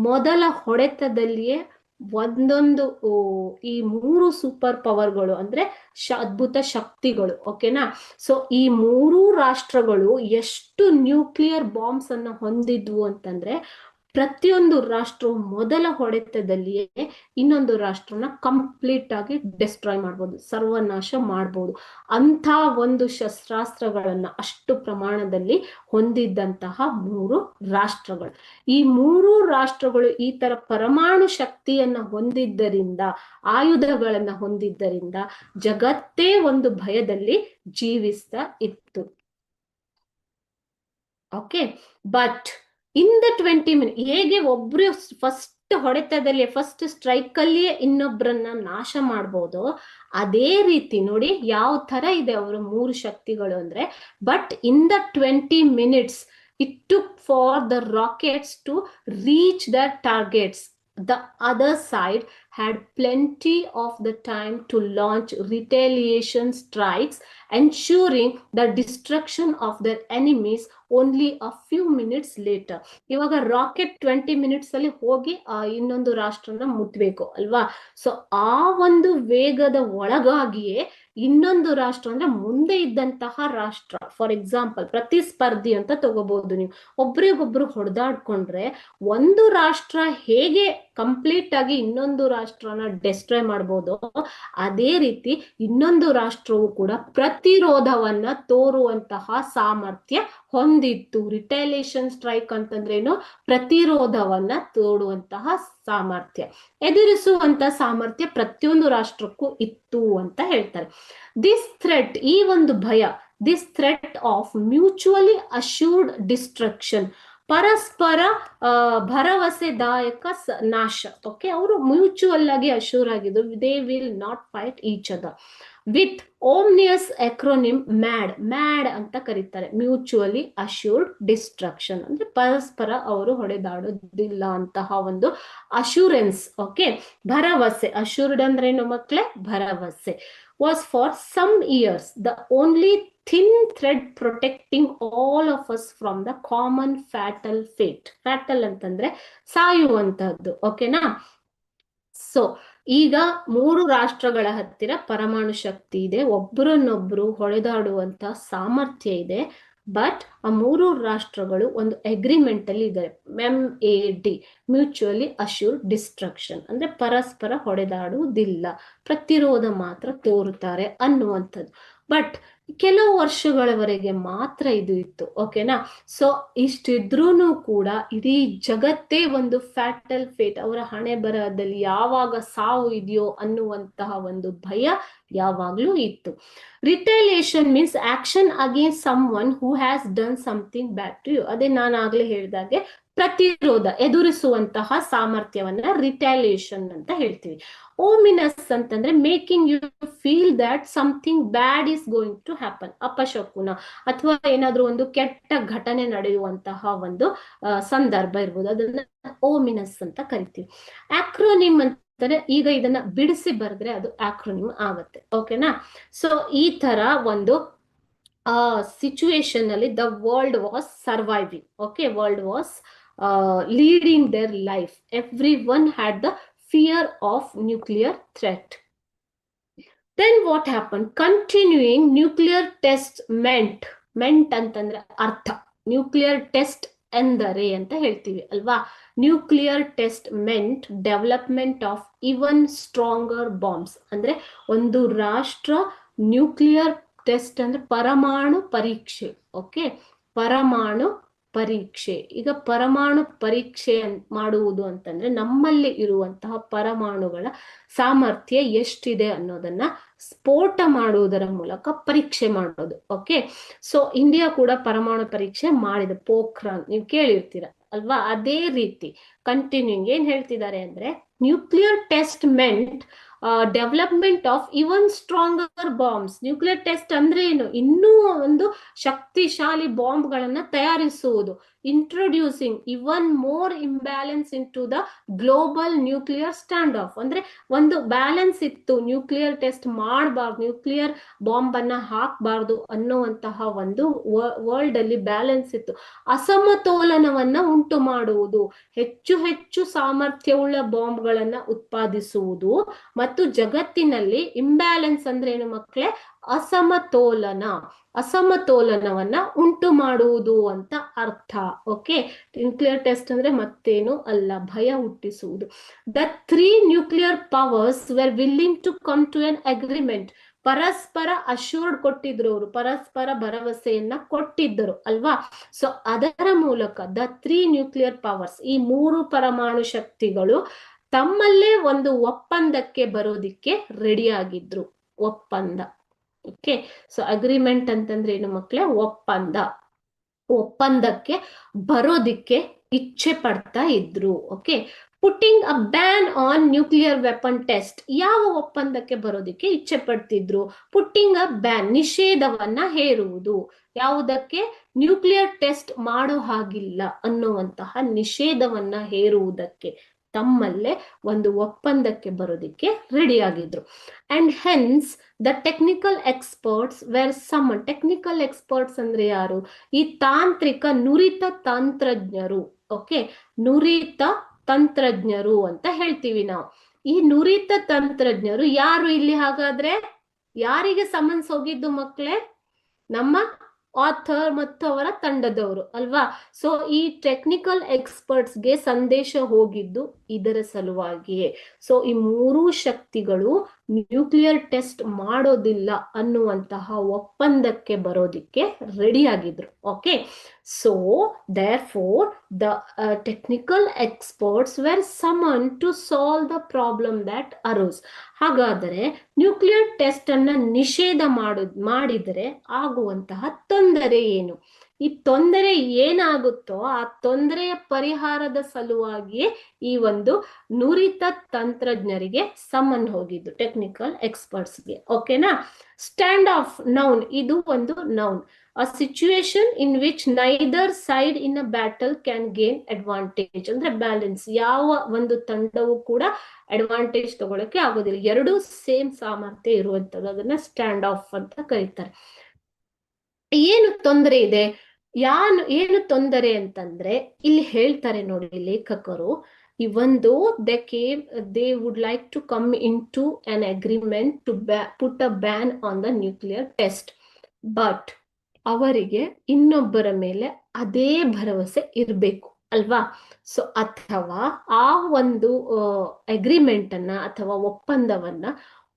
ಮೊದಲ ಹೊಡೆತದಲ್ಲಿಯೇ ಒಂದೊಂದು ಈ ಮೂರು ಸೂಪರ್ ಪವರ್ಗಳು ಅಂದ್ರೆ ಅದ್ಭುತ ಶಕ್ತಿಗಳು, ಓಕೆನಾ. ಸೊ ಈ ಮೂರು ರಾಷ್ಟ್ರಗಳು ಎಷ್ಟು ನ್ಯೂಕ್ಲಿಯರ್ ಬಾಂಬ್ಸ್ ಅನ್ನ ಹೊಂದಿದ್ವು ಅಂತಂದ್ರೆ ಪ್ರತಿಯೊಂದು ರಾಷ್ಟ್ರವು ಮೊದಲ ಹೊಡೆತದಲ್ಲಿಯೇ ಇನ್ನೊಂದು ರಾಷ್ಟ್ರನ ಕಂಪ್ಲೀಟ್ ಆಗಿ ಡೆಸ್ಟ್ರಾಯ್ ಮಾಡ್ಬೋದು, ಸರ್ವನಾಶ ಮಾಡ್ಬೋದು. ಅಂಥ ಒಂದು ಶಸ್ತ್ರಾಸ್ತ್ರಗಳನ್ನ ಅಷ್ಟು ಪ್ರಮಾಣದಲ್ಲಿ ಹೊಂದಿದ್ದಂತಹ ಮೂರು ರಾಷ್ಟ್ರಗಳು. ಈ ಮೂರು ರಾಷ್ಟ್ರಗಳು ಈ ತರ ಪರಮಾಣು ಶಕ್ತಿಯನ್ನ ಹೊಂದಿದ್ದರಿಂದ, ಆಯುಧಗಳನ್ನ ಹೊಂದಿದ್ದರಿಂದ ಜಗತ್ತೇ ಒಂದು ಭಯದಲ್ಲಿ ಜೀವಿಸ್ತಾ ಇತ್ತು. Okay, but in the 20 minutes ಹೇಗೆ ಒಬ್ರು ಫಸ್ಟ್ ಹೊಡೆತದಲ್ಲಿ ಫಸ್ಟ್ ಸ್ಟ್ರೈಕ್ ಅಲ್ಲಿಯೇ ಇನ್ನೊಬ್ಬರನ್ನ ನಾಶ ಮಾಡ್ಬೋದು, ಅದೇ ರೀತಿ ನೋಡಿ ಯಾವ ತರ ಇದೆ ಅವರ ಮೂರು ಶಕ್ತಿಗಳು ಅಂದ್ರೆ. But in the 20 minutes it took for the rockets to reach their targets. The other side had plenty of the time to launch retaliation strikes, ensuring the destruction of their enemies only a few minutes later. ಇವಾಗ rocket 20 minutes ಅಲ್ಲಿ ಹೋಗಿ ಇನ್ನೊಂದು ರಾಷ್ಟ್ರನ ಮುಟ್ಬೇಕು ಅಲ್ವಾ. So ಆ ಒಂದು ವೇಗದ ಒಳಗಾಗಿಯೇ ಇನ್ನೊಂದು ರಾಷ್ಟ್ರ ಅಂದ್ರೆ ಮುಂದೆ ಇದ್ದಂತಹ ರಾಷ್ಟ್ರ, ಫಾರ್ ಎಕ್ಸಾಂಪಲ್ ಪ್ರತಿಸ್ಪರ್ಧಿ ಅಂತ ತಗೋಬಹುದು ನೀವು. ಒಬ್ರಿಗೊಬ್ರು ಹೊಡೆದಾಡ್ಕೊಂಡ್ರೆ ಒಂದು ರಾಷ್ಟ್ರ ಹೇಗೆ ಕಂಪ್ಲೀಟ್ ಆಗಿ ಇನ್ನೊಂದು ರಾಷ್ಟ್ರನ ಡೆಸ್ಟ್ರಾಯ್ ಮಾಡ್ಬೋದು, ಅದೇ ರೀತಿ ಇನ್ನೊಂದು ರಾಷ್ಟ್ರವು ಕೂಡ ಪ್ರತಿರೋಧವನ್ನ ತೋರುವಂತಹ ಸಾಮರ್ಥ್ಯ ಹೊಂದಿತ್ತು. ರಿಟೈಲೇಷನ್ ಸ್ಟ್ರೈಕ್ ಅಂತಂದ್ರೇನು, ಪ್ರತಿರೋಧವನ್ನ ತೋಡುವಂತಹ ಸಾಮರ್ಥ್ಯ, ಎದುರಿಸುವಂತ ಸಾಮರ್ಥ್ಯ ಪ್ರತಿಯೊಂದು ರಾಷ್ಟ್ರಕ್ಕೂ ಇತ್ತು ಅಂತ ಹೇಳ್ತಾರೆ. ದಿಸ್ ಥ್ರೆಟ್, ಈ ಒಂದು ಭಯ, this threat of mutually assured destruction, ಪರಸ್ಪರ ಭರವಸೆದಾಯಕ ನಾಶ. ಓಕೆ, ಅವರು ಮ್ಯೂಚುವಲ್ ಆಗಿ ಅಶ್ಯೂರ್ ಆಗಿದ್ರು, they will not fight each other. With ominous acronym MAD, MAD ಅಂತ ಕರೀತಾರೆ. ಮ್ಯೂಚುವಲಿ ಅಶ್ಯೂರ್ಡ್ ಡಿಸ್ಟ್ರಕ್ಷನ್ ಅಂದ್ರೆ ಪರಸ್ಪರ ಅವರು ಹೊಡೆದಾಡೋದಿಲ್ಲ ಅಂತಹ ಒಂದು ಅಶ್ಯೂರೆನ್ಸ್. ಓಕೆ, ಭರವಸೆ, ಅಶ್ಯೂರ್ಡ್ ಅಂದ್ರೆ ಏನು ಮಕ್ಕಳೇ, ಭರವಸೆ. Was for some years the only thin thread protecting all of us from the common fatal fate. fatal ಅಂತಂದ್ರೆ ಸಾಯುವಂತಹದ್ದು, ಓಕೆನಾ. ಸೊ ಈಗ ಮೂರು ರಾಷ್ಟ್ರಗಳ ಹತ್ತಿರ ಪರಮಾಣು ಶಕ್ತಿ ಇದೆ, ಒಬ್ಬರನ್ನೊಬ್ರು ಹೊಡೆದಾಡುವಂತ ಸಾಮರ್ಥ್ಯ ಇದೆ. ಬಟ್ ಆ ಮೂರು ರಾಷ್ಟ್ರಗಳು ಒಂದು ಅಗ್ರಿಮೆಂಟ್ ಅಲ್ಲಿ ಇದ್ದಾರೆ, MAD, ಮ್ಯೂಚುವಲಿ ಅಶ್ಯೂರ್ಡ್ ಡಿಸ್ಟ್ರಕ್ಷನ್ ಅಂದ್ರೆ ಪರಸ್ಪರ ಹೊಡೆದಾಡುವುದಿಲ್ಲ, ಪ್ರತಿರೋಧ ಮಾತ್ರ ತೋರುತ್ತಾರೆ ಅನ್ನುವಂಥದ್ದು. ಬಟ್ ಕೆಲವು ವರ್ಷಗಳವರೆಗೆ ಮಾತ್ರ ಇದು ಇತ್ತು, ಓಕೆನಾ. ಸೊ ಇಷ್ಟಿದ್ರೂ ಕೂಡ ಇಡೀ ಜಗತ್ತೇ ಒಂದು ಫ್ಯಾಟಲ್ ಫೇಟ್, ಅವರ ಹಣೆ ಬರಹದಲ್ಲಿ ಯಾವಾಗ ಸಾವು ಇದೆಯೋ ಅನ್ನುವಂತಹ ಒಂದು ಭಯ ಯಾವಾಗ್ಲೂ ಇತ್ತು. Retaliation means action against someone who has done something bad to you. ಅದೇ ನಾನು ಆಗ್ಲೇ ಹೇಳಿದಾಗೆ ಪ್ರತಿರೋಧ, ಎದುರಿಸುವಂತಹ ಸಾಮರ್ಥ್ಯವನ್ನ ರಿಟೈಲೇಷನ್ ಅಂತ ಹೇಳ್ತೀವಿ. ಓಮಿನಸ್ ಅಂತಂದ್ರೆ making you feel that something bad is going to happen, ಅಪಶಕುನ ಅಥವಾ ಏನಾದ್ರೂ ಒಂದು ಕೆಟ್ಟ ಘಟನೆ ನಡೆಯುವಂತಹ ಒಂದು ಸಂದರ್ಭ ಇರ್ಬೋದು, ಅದನ್ನ ಓಮಿನಸ್ ಅಂತ ಕರಿತೀವಿ. ಆಕ್ರೋನಿಮ್ ಅಂತಂದ್ರೆ ಈಗ ಇದನ್ನ ಬಿಡಿಸಿ ಬರೆದ್ರೆ ಅದು ಆಕ್ರೋನಿಮ್ ಆಗತ್ತೆ, ಓಕೆನಾ. ಸೊ ಈ ತರ ಒಂದು ಸಿಚುವೇಶನ್ ಅಲ್ಲಿ the world was surviving. Okay, world was leading their life. Everyone had the fear of nuclear threat. Then what happened? Continuing nuclear tests meant ಅಂತಂದ್ರೆ ಅರ್ಥ, ನ್ಯೂಕ್ಲಿಯರ್ ಟೆಸ್ಟ್ ಎಂದರೆ ಅಂತ ಹೇಳ್ತೀವಿ ಅಲ್ವಾ. Nuclear test meant development of even stronger bombs. ಅಂದ್ರೆ ಒಂದು ರಾಷ್ಟ್ರ nuclear test ಅಂದ್ರೆ ಪರಮಾಣು ಪರೀಕ್ಷೆ. ಓಕೆ, ಪರಮಾಣು ಪರೀಕ್ಷೆ. ಈಗ ಪರಮಾಣು ಪರೀಕ್ಷೆ ಮಾಡುವುದು ಅಂತಂದ್ರೆ ನಮ್ಮಲ್ಲಿ ಇರುವಂತಹ ಪರಮಾಣುಗಳ ಸಾಮರ್ಥ್ಯ ಎಷ್ಟಿದೆ ಅನ್ನೋದನ್ನ ಸ್ಫೋಟ ಮಾಡುವುದರ ಮೂಲಕ ಪರೀಕ್ಷೆ ಮಾಡೋದು. ಓಕೆ, ಸೊ ಇಂಡಿಯಾ ಕೂಡ ಪರಮಾಣು ಪರೀಕ್ಷೆ ಮಾಡಿದೆ, ಪೋಖ್ರಾನ್ ನೀವು ಕೇಳಿರ್ತೀರ ಅಲ್ವಾ. ಅದೇ ರೀತಿ ಕಂಟಿನ್ಯೂಂಗ್ ಏನ್ ಹೇಳ್ತಿದ್ದಾರೆ ಅಂದ್ರೆ nuclear test meant development of even stronger bombs. Nuclear test ಅಂದ್ರೆ ಏನು, ಇನ್ನೂ ಒಂದು ಶಕ್ತಿಶಾಲಿ ಬಾಂಬ್ಗಳನ್ನ ತಯಾರಿಸುವುದು. Introducing even more imbalance into the global nuclear standoff. ಅಂದ್ರೆ ಒಂದು ಬ್ಯಾಲೆನ್ಸ್ ಇತ್ತು, ನ್ಯೂಕ್ಲಿಯರ್ ಟೆಸ್ಟ್ ಮಾಡಬಾರ್ದು, ನ್ಯೂಕ್ಲಿಯರ್ ಬಾಂಬ್ ಅನ್ನ ಹಾಕಬಾರ್ದು ಅನ್ನುವಂತಹ ಒಂದು ವರ್ಲ್ಡ್ ಅಲ್ಲಿ ಬ್ಯಾಲೆನ್ಸ್ ಇತ್ತು. ಅಸಮತೋಲನವನ್ನ ಉಂಟು ಮಾಡುವುದು, ಹೆಚ್ಚು ಹೆಚ್ಚು ಸಾಮರ್ಥ್ಯವುಳ್ಳ ಬಾಂಬ್ಗಳನ್ನ ಉತ್ಪಾದಿಸುವುದು ಮತ್ತು ಜಗತ್ತಿನಲ್ಲಿ ಇಂಬ್ಯಾಲೆನ್ಸ್ ಅಂದ್ರೆ ಏನು ಮಕ್ಕಳೇ? ಅಸಮತೋಲನವನ್ನ ಉಂಟು ಮಾಡುವುದು ಅಂತ ಅರ್ಥ. ಓಕೆ, ನ್ಯೂಕ್ಲಿಯರ್ ಟೆಸ್ಟ್ ಅಂದ್ರೆ ಮತ್ತೇನು ಅಲ್ಲ, ಭಯ ಹುಟ್ಟಿಸುವುದು. The 3 nuclear powers were willing to come to an agreement. ಪರಸ್ಪರ ಅಶ್ಯೂರ್ಡ್ ಕೊಟ್ಟಿದ್ರು, ಅವರು ಪರಸ್ಪರ ಭರವಸೆಯನ್ನ ಕೊಟ್ಟಿದ್ದರು ಅಲ್ವಾ. ಸೊ ಅದರ ಮೂಲಕ ದ 3 ನ್ಯೂಕ್ಲಿಯರ್ ಪವರ್ಸ್, ಈ 3 ಪರಮಾಣು ಶಕ್ತಿಗಳು ತಮ್ಮಲ್ಲೇ ಒಂದು ಒಪ್ಪಂದಕ್ಕೆ ಬರೋದಿಕ್ಕೆ ರೆಡಿ ಆಗಿದ್ರು. ಒಪ್ಪಂದ. ಓಕೆ, ಸೊ ಅಗ್ರಿಮೆಂಟ್ ಅಂತಂದ್ರೆ ಏನು ಮಕ್ಕಳೇ? ಒಪ್ಪಂದಕ್ಕೆ ಬರೋದಿಕ್ಕೆ ಇಚ್ಛೆ ಪಡ್ತಾ ಇದ್ರು. Okay, putting a ban on nuclear weapon test. ಯಾವ ಒಪ್ಪಂದಕ್ಕೆ ಬರೋದಿಕ್ಕೆ ಇಚ್ಛೆ ಪಡ್ತಿದ್ರು? ಪುಟ್ಟಿಂಗ್ ಅ ಬ್ಯಾನ್, ನಿಷೇಧವನ್ನ ಹೇರುವುದು. ಯಾವುದಕ್ಕೆ? ನ್ಯೂಕ್ಲಿಯರ್ ಟೆಸ್ಟ್ ಮಾಡೋ ಹಾಗಿಲ್ಲ ಅನ್ನುವಂತಹ ನಿಷೇಧವನ್ನ ಹೇರುವುದಕ್ಕೆ ತಮ್ಮಲ್ಲೇ ಒಂದು ಒಪ್ಪಂದಕ್ಕೆ ಬರೋದಿಕ್ಕೆ ರೆಡಿ ಆಗಿದ್ರು. And hence the technical experts were summon. Technical experts ಅಂದ್ರೆ ಯಾರು? ಈ ತಾಂತ್ರಿಕ ನುರಿತ ತಂತ್ರಜ್ಞರು. ಓಕೆ, ನುರಿತ ತಂತ್ರಜ್ಞರು ಅಂತ ಹೇಳ್ತೀವಿ ನಾವು. ಈ ನುರಿತ ತಂತ್ರಜ್ಞರು ಯಾರು ಇಲ್ಲಿ? ಹಾಗಾದ್ರೆ ಯಾರಿಗೆ ಸಮನ್ಸ್ ಹೋಗಿದ್ದು ಮಕ್ಕಳೇ? ನಮ್ಮ ಆಥರ್ ಮತ್ತು ಅವರ ತಂಡದವರು ಅಲ್ವಾ. ಸೊ ಈ ಟೆಕ್ನಿಕಲ್ ಎಕ್ಸ್ಪರ್ಟ್ಸ್ಗೆ ಸಂದೇಶ ಹೋಗಿದ್ದು ಇದರ ಸಲುವಾಗಿಯೇ. ಸೊ ಈ 3 ಶಕ್ತಿಗಳು ನ್ಯೂಕ್ಲಿಯರ್ ಟೆಸ್ಟ್ ಮಾಡೋದಿಲ್ಲ ಅನ್ನುವಂತಹ ಒಪ್ಪಂದಕ್ಕೆ ಬರೋದಿಕ್ಕೆ ರೆಡಿ ಆಗಿದ್ರು. Okay, so therefore the technical experts were summoned to solve the problem that arose. ಹಾಗಾದರೆ ನ್ಯೂಕ್ಲಿಯರ್ ಟೆಸ್ಟ್ ಅನ್ನ ನಿಷೇಧ ಮಾಡಿದರೆ ಆಗುವಂತಹ ತೊಂದರೆ ಏನು? ಈ ತೊಂದರೆ ಏನಾಗುತ್ತೋ ಆ ತೊಂದರೆಯ ಪರಿಹಾರದ ಸಲುವಾಗಿಯೇ ಈ ಒಂದು ನುರಿತ ತಂತ್ರಜ್ಞರಿಗೆ ಸಮನ್ ಹೋಗಿದ್ದು, ಟೆಕ್ನಿಕಲ್ ಎಕ್ಸ್ಪರ್ಟ್ಸ್ಗೆ. ಓಕೆನಾ? ಸ್ಟ್ಯಾಂಡ್ ಆಫ್ ನೌನ್, ಇದು ಒಂದು noun. A situation in which neither side in a battle can gain advantage. ಅಂದ್ರೆ ಬ್ಯಾಲೆನ್ಸ್. ಯಾವ ಒಂದು ತಂಡವು ಕೂಡ ಅಡ್ವಾಂಟೇಜ್ ತಗೊಳಕ್ಕೆ ಆಗೋದಿಲ್ಲ, ಎರಡೂ ಸೇಮ್ ಸಾಮರ್ಥ್ಯ ಇರುವಂತದ್ದು, ಅದನ್ನ ಸ್ಟ್ಯಾಂಡ್ ಆಫ್ ಅಂತ ಕರೀತಾರೆ. ಏನು ತೊಂದರೆ ಇದೆ? ಏನು ತೊಂದರೆ ಅಂತಂದ್ರೆ ಇಲ್ಲಿ ಹೇಳ್ತಾರೆ ನೋಡಿ ಲೇಖಕರು, even though they would like to come into an agreement to put a ban on the nuclear test, but ಅವರಿಗೆ ಇನ್ನೊಬ್ಬರ ಮೇಲೆ ಅದೇ ಭರವಸೆ ಇರಬೇಕು ಅಲ್ವಾ. ಸೊ ಅಥವಾ ಆ ಒಂದು ಅಗ್ರಿಮೆಂಟ್ ಅನ್ನ ಅಥವಾ ಒಪ್ಪಂದವನ್ನ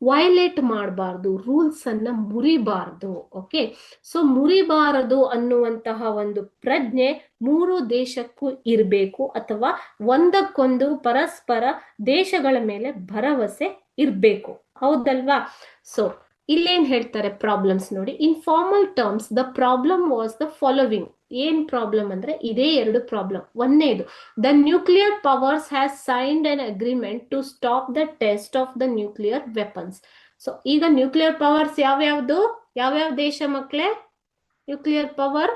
ವೈಲೇಟ್ ಮಾಡಬಾರ್ದು, ರೂಲ್ಸ್ ಅನ್ನ ಮುರಿಬಾರ್ದು. ಓಕೆ, ಸೊ ಮುರಿಬಾರದು ಅನ್ನುವಂತಹ ಒಂದು ಪ್ರಜ್ಞೆ 3 ದೇಶಕ್ಕೂ ಇರಬೇಕು, ಅಥವಾ ಒಂದಕ್ಕೊಂದು ಪರಸ್ಪರ ದೇಶಗಳ ಮೇಲೆ ಭರವಸೆ ಇರಬೇಕು. ಹೌದಲ್ವಾ? ಸೊ ಇಲ್ಲೇನ್ ಹೇಳ್ತಾರೆ ಪ್ರಾಬ್ಲಮ್ಸ್ ನೋಡಿ. In formal terms the problem was the following. ಏನ್ ಪ್ರಾಬ್ಲಮ್ ಅಂದ್ರೆ ಇದೇ 2 ಪ್ರಾಬ್ಲಮ್. ಒಂದನೇದು, the nuclear powers has signed an agreement to stop the test of the nuclear weapons. So ಈಗ ನ್ಯೂಕ್ಲಿಯರ್ ಪವರ್ಸ್ ಯಾವ್ಯಾವ ದೇಶ ಮಕ್ಕಳೇ? ನ್ಯೂಕ್ಲಿಯರ್ ಪವರ್,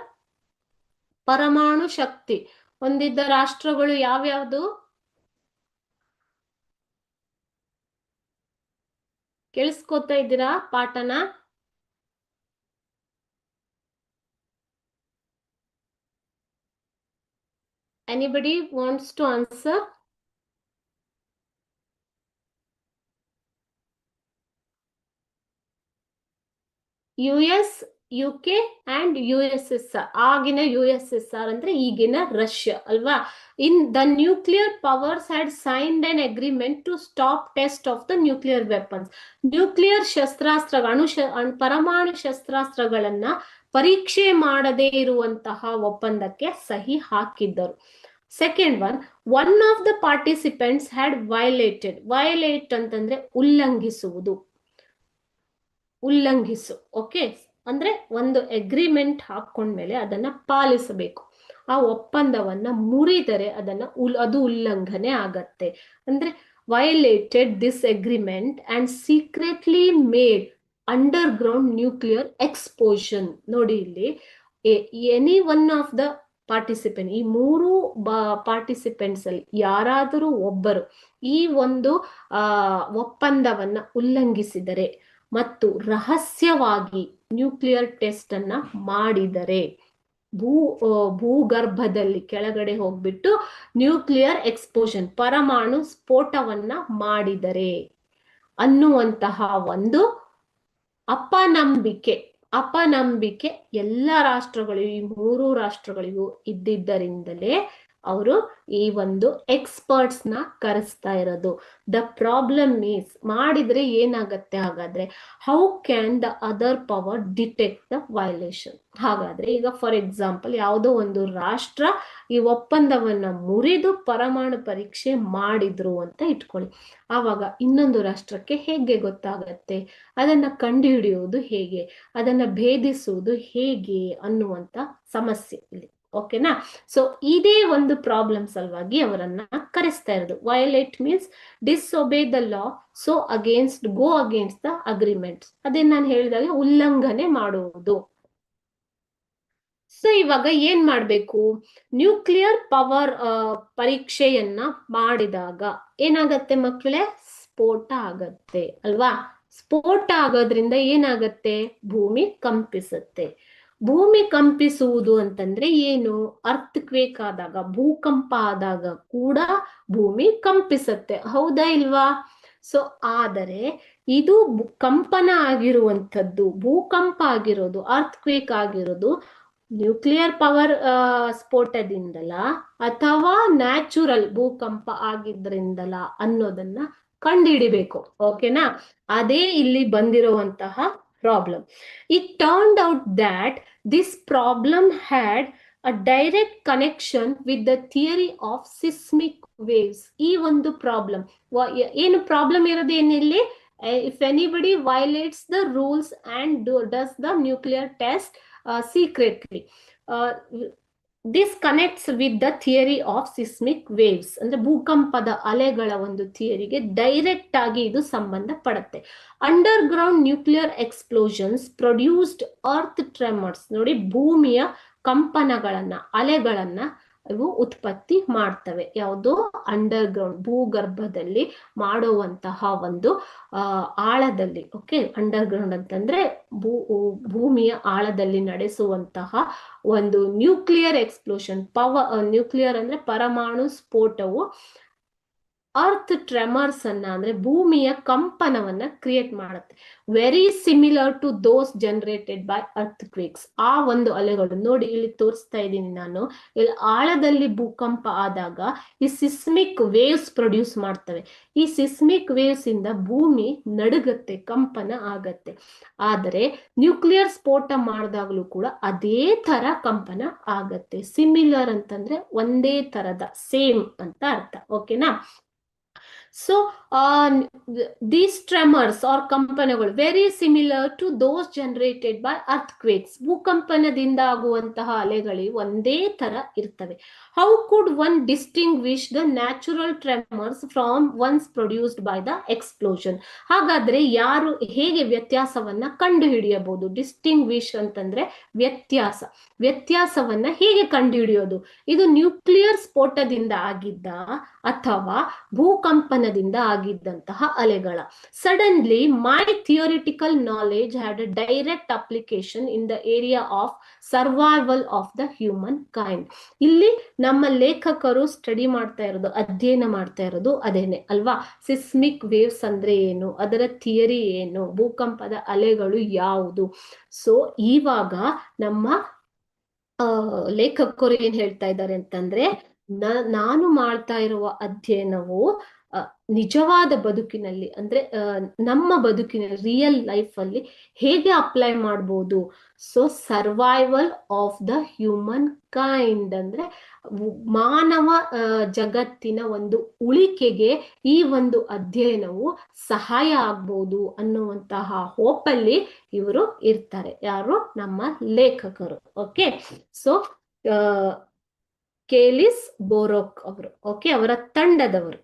ಪರಮಾಣು ಶಕ್ತಿ ಹೊಂದಿದ್ದ ರಾಷ್ಟ್ರಗಳು ಯಾವ್ಯಾವ್ದು? ಕೇಳಿಸ್ಕೊತಾ ಇದ್ದೀರಾ ಪಾಠನ? Anybody wants to answer? US, UK and USSR. ಆಗಿನ USSR ಅಂದ್ರೆ ಈಗಿನ ರಷ್ಯಾ ಅಲ್ವಾ. In the nuclear powers had signed an agreement to stop test of the nuclear weapons. Nuclear ಶಸ್ತ್ರಾಸ್ತ್ರಗಳು, ಪರಮಾಣು ಶಸ್ತ್ರಾಸ್ತ್ರಗಳನ್ನ ಪರೀಕ್ಷೆ ಮಾಡದೇ ಇರುವಂತಹ ಒಪ್ಪಂದಕ್ಕೆ ಸಹಿ ಹಾಕಿದ್ದರು. Second one of the participants had violate ಅಂತಂದ್ರೆ ಉಲ್ಲಂಘಿಸುವುದು. ಓಕೆ, ಅಂದ್ರೆ ಒಂದು ಅಗ್ರಿಮೆಂಟ್ ಹಾಕೊಂಡ್ಮೇಲೆ ಅದನ್ನ ಪಾಲಿಸಬೇಕು. ಆ ಒಪ್ಪಂದವನ್ನ ಮುರಿದರೆ ಅದು ಉಲ್ಲಂಘನೆ ಆಗತ್ತೆ. ಅಂದ್ರೆ violated this agreement and secretly made underground nuclear explosion. ನೋಡಿ ಇಲ್ಲಿ, any one of the participant, ಈ ಮೂರು ಪಾರ್ಟಿಸಿಪೆಂಟ್ಸ್ ಅಲ್ಲಿ ಯಾರಾದರೂ ಒಬ್ಬರು ಈ ಒಂದು ಒಪ್ಪಂದವನ್ನ ಉಲ್ಲಂಘಿಸಿದರೆ ಮತ್ತು ರಹಸ್ಯವಾಗಿ ನ್ಯೂಕ್ಲಿಯರ್ ಟೆಸ್ಟ್ ಅನ್ನ ಮಾಡಿದರೆ, ಭೂಗರ್ಭದಲ್ಲಿ ಕೆಳಗಡೆ ಹೋಗ್ಬಿಟ್ಟು ನ್ಯೂಕ್ಲಿಯರ್ ಎಕ್ಸ್ಪ್ಲೋಷನ್, ಪರಮಾಣು ಸ್ಫೋಟವನ್ನ ಮಾಡಿದರೆ ಅನ್ನುವಂತಹ ಒಂದು ಅಪನಂಬಿಕೆ ಎಲ್ಲ ರಾಷ್ಟ್ರಗಳಿಗೂ, ಈ ಮೂರು ರಾಷ್ಟ್ರಗಳಿಗೂ ಇದ್ದಿದ್ದರಿಂದಲೇ ಅವರು ಈ ಒಂದು ಎಕ್ಸ್ಪರ್ಟ್ಸ್ ನ ಕರೆಸ್ತಾ ಇರೋದು. ದ ಪ್ರಾಬ್ಲಮ್ ಈಸ್, ಮಾಡಿದ್ರೆ ಏನಾಗತ್ತೆ ಹಾಗಾದ್ರೆ, how can the other power detect the violation. ಹಾಗಾದ್ರೆ ಈಗ ಫಾರ್ ಎಕ್ಸಾಂಪಲ್ ಯಾವುದೋ ಒಂದು ರಾಷ್ಟ್ರ ಈ ಒಪ್ಪಂದವನ್ನ ಮುರಿದು ಪರಮಾಣು ಪರೀಕ್ಷೆ ಮಾಡಿದ್ರು ಅಂತ ಇಟ್ಕೊಳ್ಳಿ. ಆವಾಗ ಇನ್ನೊಂದು ರಾಷ್ಟ್ರಕ್ಕೆ ಹೇಗೆ ಗೊತ್ತಾಗತ್ತೆ, ಅದನ್ನ ಕಂಡುಹಿಡಿಯುವುದು ಹೇಗೆ, ಅದನ್ನ ಭೇದಿಸುವುದು ಹೇಗೆ ಅನ್ನುವಂತ ಸಮಸ್ಯೆ ಇಲ್ಲಿ. ಓಕೆನಾ? ಸೊ ಇದೇ ಒಂದು ಪ್ರಾಬ್ಲಮ್ ಸಲುವಾಗಿ ಅವರನ್ನ ಕರೆಸ್ತಾ ಇರೋದು. Violate means disobey the law, so go against the agreements. ಅದೇ ನಾನು ಹೇಳಿದಾಗ ಉಲ್ಲಂಘನೆ ಮಾಡುವುದು. ಸೊ ಇವಾಗ ಏನ್ ಮಾಡ್ಬೇಕು, ನ್ಯೂಕ್ಲಿಯರ್ ಪವರ್ ಪರೀಕ್ಷೆಯನ್ನ ಮಾಡಿದಾಗ ಏನಾಗತ್ತೆ ಮಕ್ಕಳೇ, ಸ್ಫೋಟ ಆಗತ್ತೆ ಅಲ್ವಾ? ಸ್ಫೋಟ ಆಗೋದ್ರಿಂದ ಏನಾಗತ್ತೆ, ಭೂಮಿ ಕಂಪಿಸುತ್ತೆ. ಭೂಮಿ ಕಂಪಿಸುವುದು ಅಂತಂದ್ರೆ ಏನು, ಅರ್ತ್ ಕ್ವೇಕ್ ಆದಾಗ, ಭೂಕಂಪ ಆದಾಗ ಕೂಡ ಭೂಮಿ ಕಂಪಿಸುತ್ತೆ, ಹೌದಾ ಇಲ್ವಾ? ಸೊ ಆದರೆ ಇದು ಕಂಪನ ಆಗಿರುವಂಥದ್ದು, ಭೂಕಂಪ ಆಗಿರೋದು, ಅರ್ತ್ ಕ್ವೇಕ್ ಆಗಿರೋದು ನ್ಯೂಕ್ಲಿಯರ್ ಪವರ್ ಸ್ಫೋಟದಿಂದಲ ಅಥವಾ ನ್ಯಾಚುರಲ್ ಭೂಕಂಪ ಆಗಿದ್ರಿಂದಲ ಅನ್ನೋದನ್ನ ಕಂಡುಹಿಡಿಬೇಕು. ಓಕೆನಾ? ಅದೇ ಇಲ್ಲಿ ಬಂದಿರುವಂತಹ problem. It turned out that this problem had a direct connection with the theory of seismic waves. ಈ ಒಂದು ಪ್ರಾಬ್ಲಮ್ ಏನು ಪ್ರಾಬ್ಲಮ್ ಇರೋದು ಏನಿಲ್ಲಿ, if anybody violates the rules and does the nuclear test secretly, this connects with the theory of seismic waves. ಅಂದ್ರೆ ಭೂಕಂಪದ ಅಲೆಗಳ ಒಂದು ಥಿಯರಿಗೆ direct ಆಗಿ ಇದು ಸಂಬಂಧ ಪಡುತ್ತೆ. Underground nuclear explosions produced earth tremors. ನೋಡಿ, ಭೂಮಿಯ ಕಂಪನಗಳನ್ನ, ಅಲೆಗಳನ್ನ ಇವು ಉತ್ಪತ್ತಿ ಮಾಡ್ತವೆ. ಯಾವುದು, ಅಂಡರ್ ಗ್ರೌಂಡ್, ಭೂಗರ್ಭದಲ್ಲಿ ಮಾಡುವಂತಹ ಒಂದು ಆಳದಲ್ಲಿ. ಓಕೆ, ಅಂಡರ್ ಗ್ರೌಂಡ್ ಅಂತಂದ್ರೆ ಭೂಮಿಯ ಆಳದಲ್ಲಿ ನಡೆಸುವಂತಹ ಒಂದು ನ್ಯೂಕ್ಲಿಯರ್ ಎಕ್ಸ್ಪ್ಲೋಷನ್. ನ್ಯೂಕ್ಲಿಯರ್ ಅಂದ್ರೆ ಪರಮಾಣು ಸ್ಫೋಟವು ಅರ್ತ್ ಟ್ರೆಮರ್ಸ್ ಅನ್ನ, ಅಂದ್ರೆ ಭೂಮಿಯ ಕಂಪನವನ್ನ ಕ್ರಿಯೇಟ್ ಮಾಡುತ್ತೆ. Very similar to those generated by earthquakes. ಆ ಒಂದು ಅಲೆಗಳು ನೋಡಿ, ಇಲ್ಲಿ ತೋರಿಸ್ತಾ ಇದ್ದೀನಿ ನಾನು, ಇಲ್ಲಿ ಆಳದಲ್ಲಿ ಭೂಕಂಪ ಆದಾಗ ಈ ಸಿಸ್ಮಿಕ್ ವೇವ್ಸ್ ಪ್ರೊಡ್ಯೂಸ್ ಮಾಡ್ತವೆ. ಈ ಸಿಸ್ಮಿಕ್ ವೇವ್ಸ್ ಇಂದ ಭೂಮಿ ನಡುಗತ್ತೆ, ಕಂಪನ ಆಗತ್ತೆ. ಆದರೆ ನ್ಯೂಕ್ಲಿಯರ್ ಸ್ಫೋಟ ಮಾಡಿದಾಗಲೂ ಕೂಡ ಅದೇ ತರ ಕಂಪನ ಆಗತ್ತೆ. ಸಿಮಿಲರ್ ಅಂತಂದ್ರೆ ಒಂದೇ ತರದ, ಸೇಮ್ ಅಂತ ಅರ್ಥ. ಓಕೆನಾ? So these tremors or ಕಂಪನಗಳು very similar to those generated by earthquakes. ಭೂಕಂಪನದಿಂದ ಆಗುವಂತಹ ಅಲೆಗಳು ಒಂದೇ ತರ ಇರ್ತವೆ. How could one distinguish the natural tremors from ones produced by the explosion? ಹಾಗಾದ್ರೆ ಯಾರು ಹೇಗೆ ವ್ಯತ್ಯಾಸವನ್ನ ಕಂಡು ಹಿಡಿಯಬಹುದು? ಡಿಸ್ಟಿಂಗ್ವಿಶ್ ಅಂತಂದ್ರೆ ವ್ಯತ್ಯಾಸವನ್ನ ಹೇಗೆ ಕಂಡುಹಿಡಿಯೋದು? ಇದು ನ್ಯೂಕ್ಲಿಯರ್ ಸ್ಫೋಟದಿಂದ ಆಗಿದ್ದ ಅಥವಾ ಭೂಕಂಪನದಿಂದ ಆಗಿದ್ದಂತಹ ಅಲೆಗಳ? Suddenly my theoretical knowledge had a direct application in the area of survival of the human kind. ಇಲ್ಲಿ ನಮ್ಮ ಲೇಖಕರು ಸ್ಟಡಿ ಮಾಡ್ತಾ ಇರೋದು, ಅಧ್ಯಯನ ಮಾಡ್ತಾ ಇರೋದು ಅದೇನೆ ಅಲ್ವಾ? ಸಿಸ್ಮಿಕ್ ವೇವ್ಸ್ ಅಂದ್ರೆ ಏನು, ಅದರ ಥಿಯರಿ ಏನು, ಭೂಕಂಪದ ಅಲೆಗಳು ಯಾವುದು? ಸೊ ಇವಾಗ ನಮ್ಮ ಲೇಖಕರು ಏನ್ ಹೇಳ್ತಾ ಇದ್ದಾರೆ ಅಂತಂದ್ರೆ, ನಾನು ಮಾಡ್ತಾ ಇರುವ ಅಧ್ಯಯನವು ನಿಜವಾದ ಬದುಕಿನಲ್ಲಿ, ಅಂದ್ರೆ ನಮ್ಮ ಬದುಕಿನಲ್ಲಿ, ರಿಯಲ್ ಲೈಫ್ ಅಲ್ಲಿ ಹೇಗೆ ಅಪ್ಲೈ ಮಾಡ್ಬೋದು? So survival of the human kind ಅಂದ್ರೆ ಮಾನವ ಜಗತ್ತಿನ ಒಂದು ಉಳಿಕೆಗೆ ಈ ಒಂದು ಅಧ್ಯಯನವು ಸಹಾಯ ಆಗ್ಬೋದು ಅನ್ನುವಂತಹ ಹೋಪಲ್ಲಿ ಇವರು ಇರ್ತಾರೆ. ಯಾರು? ನಮ್ಮ ಲೇಖಕರು. ಓಕೆ, ಸೊ ಕೇಲಿಸ್ ಬೋರೋಕ್ ಅವರು, ಓಕೆ, ಅವರ ತಂಡದವರು.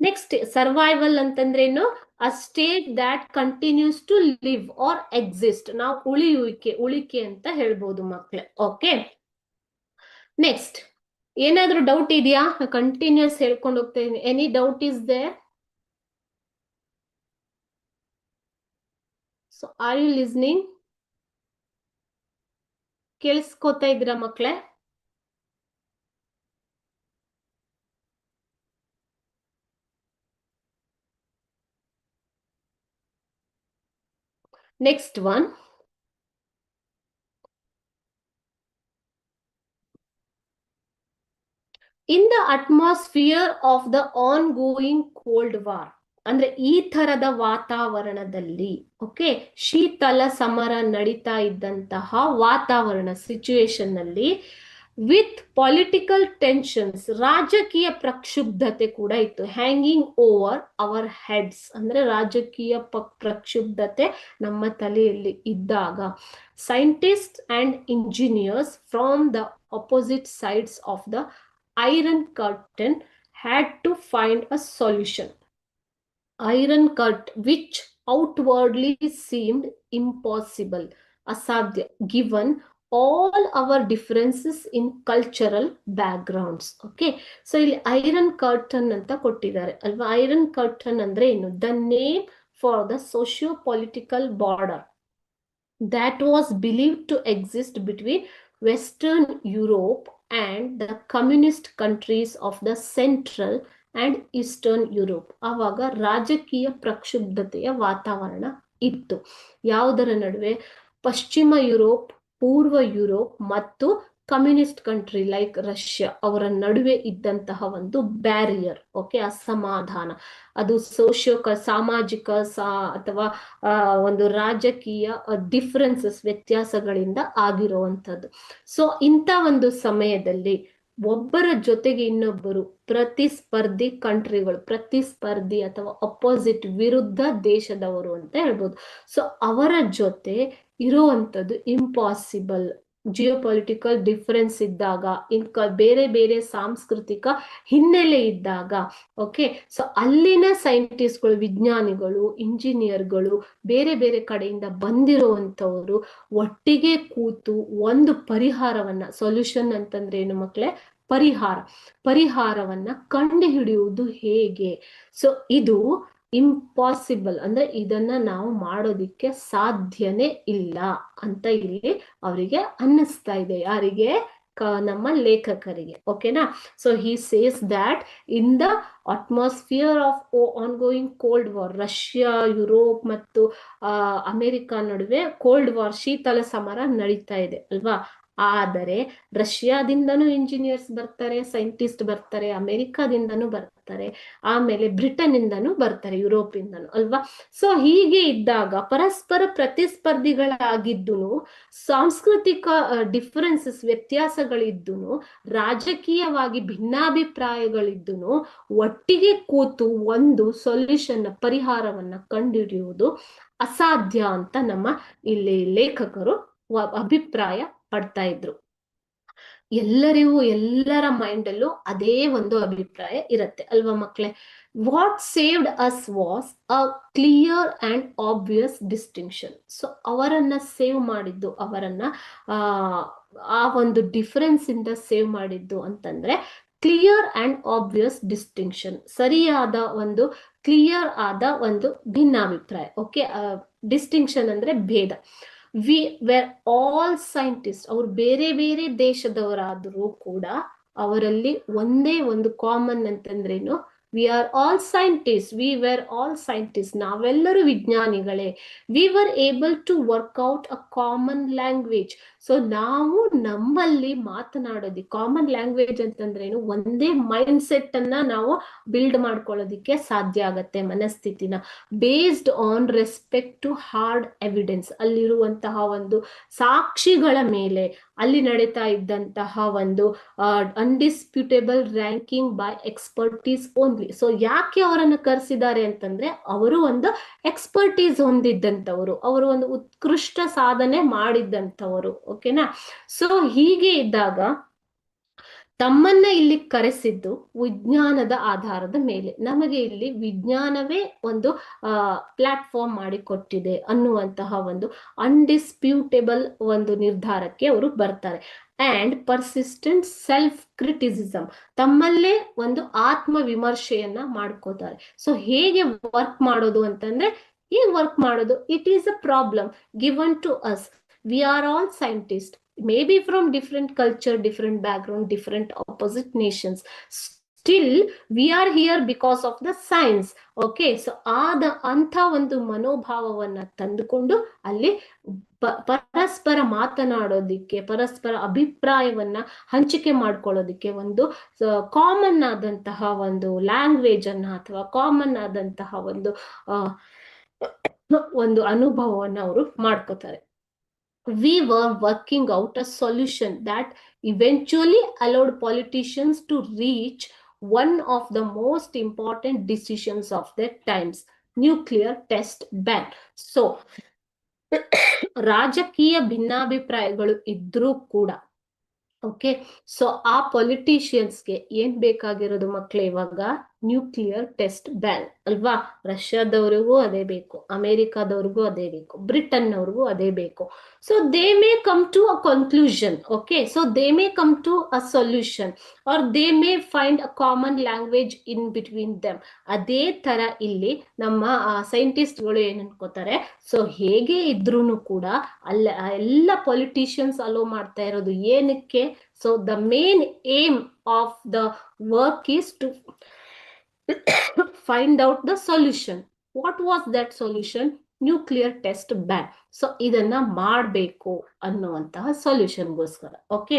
ನೆಕ್ಸ್ಟ್, ಸರ್ವೈವಲ್ ಅಂತಂದ್ರೇನು? A state that continues to live or exist. ನಾವು ಉಳಿಕೆ ಅಂತ ಹೇಳ್ಬೋದು ಮಕ್ಕಳೇ. ಓಕೆ, ನೆಕ್ಸ್ಟ್ ಏನಾದ್ರೂ ಡೌಟ್ ಇದೆಯಾ? ಕಂಟಿನ್ಯೂಸ್ ಹೇಳ್ಕೊಂಡು ಹೋಗ್ತಾ ಇದೀನಿ. Any doubt is there? So are you listening? ಕೇಳಿಸ್ಕೊತಾ ಇದ್ದೀರಾ ಮಕ್ಳೇ? Next one. In the atmosphere of the ongoing Cold War, ಅಂದ್ರೆ ಈ ತರದ ವಾತಾವರಣದಲ್ಲಿ, ಓಕೆ, ಶೀತಲ ಸಮರ ನಡೀತಾ ಇದ್ದಂತಹ ವಾತಾವರಣ ಸಿಚುವೇಶನ್ ನಲ್ಲಿ, ವಿತ್ ಪೊಲಿಟಿಕಲ್ ಟೆನ್ಷನ್ಸ್, ರಾಜಕೀಯ ಪ್ರಕ್ಷುಬ್ಧತೆ ಕೂಡ ಇತ್ತು, ಹ್ಯಾಂಗಿಂಗ್ ಓವರ್ ಅವರ್ ಹೆಡ್ಸ್, ಅಂದ್ರೆ ರಾಜಕೀಯ ಪ್ರಕ್ಷುಬ್ಧತೆ ನಮ್ಮ ತಲೆಯಲ್ಲಿ ಇದ್ದಾಗ, scientists and engineers from the opposite sides of the Iron Curtain had to find a solution. Iron Curtain, which outwardly seemed impossible, asadhya, given all our differences in cultural backgrounds. Okay, so ಇಲ್ಲಿ Iron Curtain ಅಂತ ಕೊಟ್ಟಿದ್ದಾರೆ ಅಲ್ವಾ? Iron Curtain ಅಂದ್ರೆ ಏನು? The name for the socio-political border that was believed to exist between Western Europe and the communist countries of the Central and Eastern Europe. ಆವಾಗ ರಾಜಕೀಯ ಪ್ರಕ್ಷುಬ್ಧತೆಯ ವಾತಾವರಣ ಇತ್ತು. ಯಾವುದರ ನಡುವೆ? ಪಶ್ಚಿಮ ಯುರೋಪ್, ಪೂರ್ವ ಯುರೋಪ್ ಮತ್ತು ಕಮ್ಯುನಿಸ್ಟ್ ಕಂಟ್ರಿ ಲೈಕ್ ರಷ್ಯಾ ಅವರ ನಡುವೆ ಇದ್ದಂತಹ ಒಂದು ಬ್ಯಾರಿಯರ್, ಓಕೆ, ಅಸಮಾಧಾನ. ಅದು ಸಾಮಾಜಿಕ ಅಥವಾ ಒಂದು ರಾಜಕೀಯ ಡಿಫರೆನ್ಸಸ್, ವ್ಯತ್ಯಾಸಗಳಿಂದ ಆಗಿರುವಂಥದ್ದು. ಸೊ ಇಂಥ ಒಂದು ಸಮಯದಲ್ಲಿ ಒಬ್ಬರ ಜೊತೆಗೆ ಇನ್ನೊಬ್ಬರು ಪ್ರತಿಸ್ಪರ್ಧಿ ಕಂಟ್ರಿಗಳು, ಪ್ರತಿಸ್ಪರ್ಧಿ ಅಥವಾ ಅಪೋಸಿಟ್, ವಿರುದ್ಧ ದೇಶದವರು ಅಂತ ಹೇಳ್ಬೋದು. ಸೊ ಅವರ ಜೊತೆ ಇರುವಂಥದ್ದು ಇಂಪಾಸಿಬಲ್. ಜಿಯೋಪೊಲಿಟಿಕಲ್ ಡಿಫರೆನ್ಸ್ ಇದ್ದಾಗ, ಬೇರೆ ಬೇರೆ ಸಾಂಸ್ಕೃತಿಕ ಹಿನ್ನೆಲೆ ಇದ್ದಾಗ, ಓಕೆ, ಸೊ ಅಲ್ಲಿನ ಸೈಂಟಿಸ್ಟ್ಗಳು, ವಿಜ್ಞಾನಿಗಳು, ಇಂಜಿನಿಯರ್ಗಳು, ಬೇರೆ ಬೇರೆ ಕಡೆಯಿಂದ ಬಂದಿರುವಂತವರು ಒಟ್ಟಿಗೆ ಕೂತು ಒಂದು ಪರಿಹಾರವನ್ನ, ಸೊಲ್ಯೂಷನ್ ಅಂತಂದ್ರೆ ಏನು ಮಕ್ಕಳೇ? ಪರಿಹಾರವನ್ನ ಕಂಡು ಹಿಡಿಯುವುದು ಹೇಗೆ? ಸೊ ಇದು ಇಂಪಾಸಿಬಲ್, ಅಂದ್ರೆ ಇದನ್ನ ನಾವು ಮಾಡೋದಿಕ್ಕೆ ಸಾಧ್ಯನೇ ಇಲ್ಲ ಅಂತ ಇಲ್ಲಿ ಅವರಿಗೆ ಅನ್ನಿಸ್ತಾ ಇದೆ. ಯಾರಿಗೆ? ನಮ್ಮ ಲೇಖಕರಿಗೆ. ಓಕೆನಾ? So he says that in the atmosphere of ongoing cold war, Russia, Europe ಮತ್ತು ಅಮೆರಿಕ ನಡುವೆ ಕೋಲ್ಡ್ ವಾರ್, ಶೀತಲ ಸಮರ ನಡೀತಾ ಇದೆ ಅಲ್ವಾ? ಆದರೆ ರಷ್ಯಾದಿಂದನೂ ಇಂಜಿನಿಯರ್ಸ್ ಬರ್ತಾರೆ, ಸೈಂಟಿಸ್ಟ್ ಬರ್ತಾರೆ, ಅಮೆರಿಕಾದಿಂದನೂ ಬರ್ತಾರೆ, ಆಮೇಲೆ ಬ್ರಿಟನ್ ಇಂದನೂ ಬರ್ತಾರೆ, ಯುರೋಪ್ ಇಂದನೂ ಅಲ್ವಾ? ಸೊ ಹೀಗೆ ಇದ್ದಾಗ ಪರಸ್ಪರ ಪ್ರತಿಸ್ಪರ್ಧಿಗಳಾಗಿದ್ದು, ಸಾಂಸ್ಕೃತಿಕ ಡಿಫರೆನ್ಸಸ್, ವ್ಯತ್ಯಾಸಗಳಿದ್ದು, ರಾಜಕೀಯವಾಗಿ ಭಿನ್ನಾಭಿಪ್ರಾಯಗಳಿದ್ದು, ಒಟ್ಟಿಗೆ ಕೂತು ಒಂದು ಸೊಲ್ಯೂಷನ್, ಪರಿಹಾರವನ್ನ ಕಂಡುಹಿಡಿಯುವುದು ಅಸಾಧ್ಯ ಅಂತ ನಮ್ಮ ಇಲ್ಲಿ ಲೇಖಕರು ಅಭಿಪ್ರಾಯ ಪಡ್ತಾ ಇದ್ರು. ಎಲ್ಲರ ಮೈಂಡ್ ಅಲ್ಲೂ ಅದೇ ಒಂದು ಅಭಿಪ್ರಾಯ ಇರುತ್ತೆ ಅಲ್ವಾ ಮಕ್ಕಳೇ? What saved us was a clear and obvious distinction. So ಅವರನ್ನ ಸೇವ್ ಮಾಡಿದ್ದು, ಅವರನ್ನ ಆ ಒಂದು ಡಿಫರೆನ್ಸ್ ಇಂದ ಸೇವ್ ಮಾಡಿದ್ದು ಅಂತಂದ್ರೆ ಕ್ಲಿಯರ್ ಅಂಡ್ ಆಬ್ವಿಯಸ್ ಡಿಸ್ಟಿಂಕ್ಷನ್, ಸರಿಯಾದ ಒಂದು ಕ್ಲಿಯರ್ ಆದ ಒಂದು ಭಿನ್ನಾಭಿಪ್ರಾಯ. ಓಕೆ, ಡಿಸ್ಟಿಂಕ್ಷನ್ ಅಂದ್ರೆ ಭೇದ. ವಿ ವೇರ್ ಆಲ್ ಸೈಂಟಿಸ್ಟ್, ಅವ್ರು ಬೇರೆ ಬೇರೆ ದೇಶದವರಾದರೂ ಕೂಡ ಅವರಲ್ಲಿ ಒಂದೇ ಒಂದು ಕಾಮನ್ ಅಂತಂದ್ರೇನು? We are all scientist, we were all scientist, ನಾವೆಲ್ಲರೂ ವಿಜ್ಞಾನಿಗಳೇ. We were able to work out a common language. So ನಾವು ನಮ್ಮಲ್ಲಿ ಮಾತನಾಡೋದಿ, ಕಾಮನ್ ಲ್ಯಾಂಗ್ವೇಜ್ ಅಂತಂದ್ರೇನು? ಒಂದೇ ಮೈಂಡ್ ಸೆಟ್ ಅನ್ನ ನಾವು ಬಿಲ್ಡ್ ಮಾಡ್ಕೊಳ್ಳೋದಿಕ್ಕೆ ಸಾಧ್ಯ ಆಗತ್ತೆ, ಮನಸ್ಥಿತಿನ, based on respect to hard evidence, ಅಲ್ಲಿರುವಂತಹ ಒಂದು ಸಾಕ್ಷಿಗಳ ಮೇಲೆ, ಅಲ್ಲಿ ನಡೀತಾ ಇದ್ದಂತಹ ಒಂದು undisputable ranking by expertise only. So ಯಾಕೆ ಅವರನ್ನು ಕರೆಸಿದ್ದಾರೆ ಅಂತಂದ್ರೆ ಅವರು ಒಂದು ಎಕ್ಸ್ಪರ್ಟೀಸ್ ಹೊಂದಿದ್ದಂಥವರು, ಅವರು ಒಂದು ಉತ್ಕೃಷ್ಟ ಸಾಧನೆ ಮಾಡಿದ್ದಂಥವರು. ಓಕೆನಾ? ಸೊ ಹೀಗೆ ಇದ್ದಾಗ ತಮ್ಮನ್ನ ಇಲ್ಲಿ ಕರೆಸಿದ್ದು ವಿಜ್ಞಾನದ ಆಧಾರದ ಮೇಲೆ, ನಮಗೆ ಇಲ್ಲಿ ವಿಜ್ಞಾನವೇ ಒಂದು ಪ್ಲಾಟ್ಫಾರ್ಮ್ ಮಾಡಿಕೊಟ್ಟಿದೆ ಅನ್ನುವಂತಹ ಒಂದು ಅನ್ಡಿಸ್ಪ್ಯೂಟೇಬಲ್ ಒಂದು ನಿರ್ಧಾರಕ್ಕೆ ಅವರು ಬರ್ತಾರೆ. ಅಂಡ್ ಪರ್ಸಿಸ್ಟೆಂಟ್ ಸೆಲ್ಫ್ ಕ್ರಿಟಿಸಿಸಮ್, ತಮ್ಮಲ್ಲೇ ಒಂದು ಆತ್ಮ ವಿಮರ್ಶೆಯನ್ನ ಮಾಡ್ಕೋತಾರೆ. ಸೊ ಹೇಗೆ ವರ್ಕ್ ಮಾಡೋದು ಅಂತಂದ್ರೆ, ಹೇಗೆ ವರ್ಕ್ ಮಾಡೋದು, it is a problem given to us, we are all scientist, maybe from different culture, different background, different opposite nations, still we are here because of the science. Okay, so ಅಂತ ಒಂದು ಮನೋಭಾವವನ್ನ ತಂದುಕೊಂಡು ಅಲ್ಲಿ ಪರಸ್ಪರ ಮಾತನಾಡೋದಿಕ್ಕೆ, ಪರಸ್ಪರ ಅಭಿಪ್ರಾಯವನ್ನ ಹಂಚಿಕೆ ಮಾಡ್ಕೊಳ್ಳೋದಿಕ್ಕೆ ಒಂದು common ಆದಂತಹ ಒಂದು ಲ್ಯಾಂಗ್ವೇಜ್ ಅನ್ನ ಅಥವಾ ಕಾಮನ್ ಆದಂತಹ ಒಂದು ಅನುಭವವನ್ನ ಅವರು ಮಾಡ್ಕೋತಾರೆ. We were working out a solution that eventually allowed politicians to reach one of the most important decisions of their times, nuclear test ban. So ರಾಜಕೀಯ ಭಿನ್ನಾಭಿಪ್ರಾಯಗಳು ಇದ್ರೂ ಕೂಡ, ಓಕೆ, ಸೊ ಆ ಪೊಲಿಟಿಷಿಯನ್ಸ್ಗೆ ಏನ್ ಬೇಕಾಗಿರೋದು ಮಕ್ಳೇ ಇವಾಗ, ನ್ಯೂಕ್ಲಿಯರ್ ಟೆಸ್ಟ್ ಬ್ಯಾನ್ ಅಲ್ವಾ? ರಷ್ಯಾದವ್ರಿಗೂ ಅದೇ ಬೇಕು, ಅಮೆರಿಕಾದವ್ರಿಗೂ ಅದೇ ಬೇಕು, ಬ್ರಿಟನ್ನವ್ರಿಗೂ ಅದೇ ಬೇಕು. So they may come to a conclusion, okay, so they may come to a solution, or they may find a common language in between them. ಅದೇ ತರ ಇಲ್ಲಿ ನಮ್ಮ ಸೈಂಟಿಸ್ಟ್ಗಳು ಏನ್ ಅನ್ಕೋತಾರೆ, ಸೊ ಹೇಗೆ ಇದ್ರೂ ಕೂಡ ಎಲ್ಲ ಪೊಲಿಟಿಷಿಯನ್ಸ್ ಅಲೋ ಮಾಡ್ತಾ ಇರೋದು ಏನಕ್ಕೆ? So the main aim of the work is to find out the solution. What was that solution? Nuclear test ban. So ಇದನ್ನ ಮಾಡಬೇಕು ಅನ್ನುವಂತಹ ಸೊಲ್ಯೂಷನ್ಗೋಸ್ಕರ. Okay,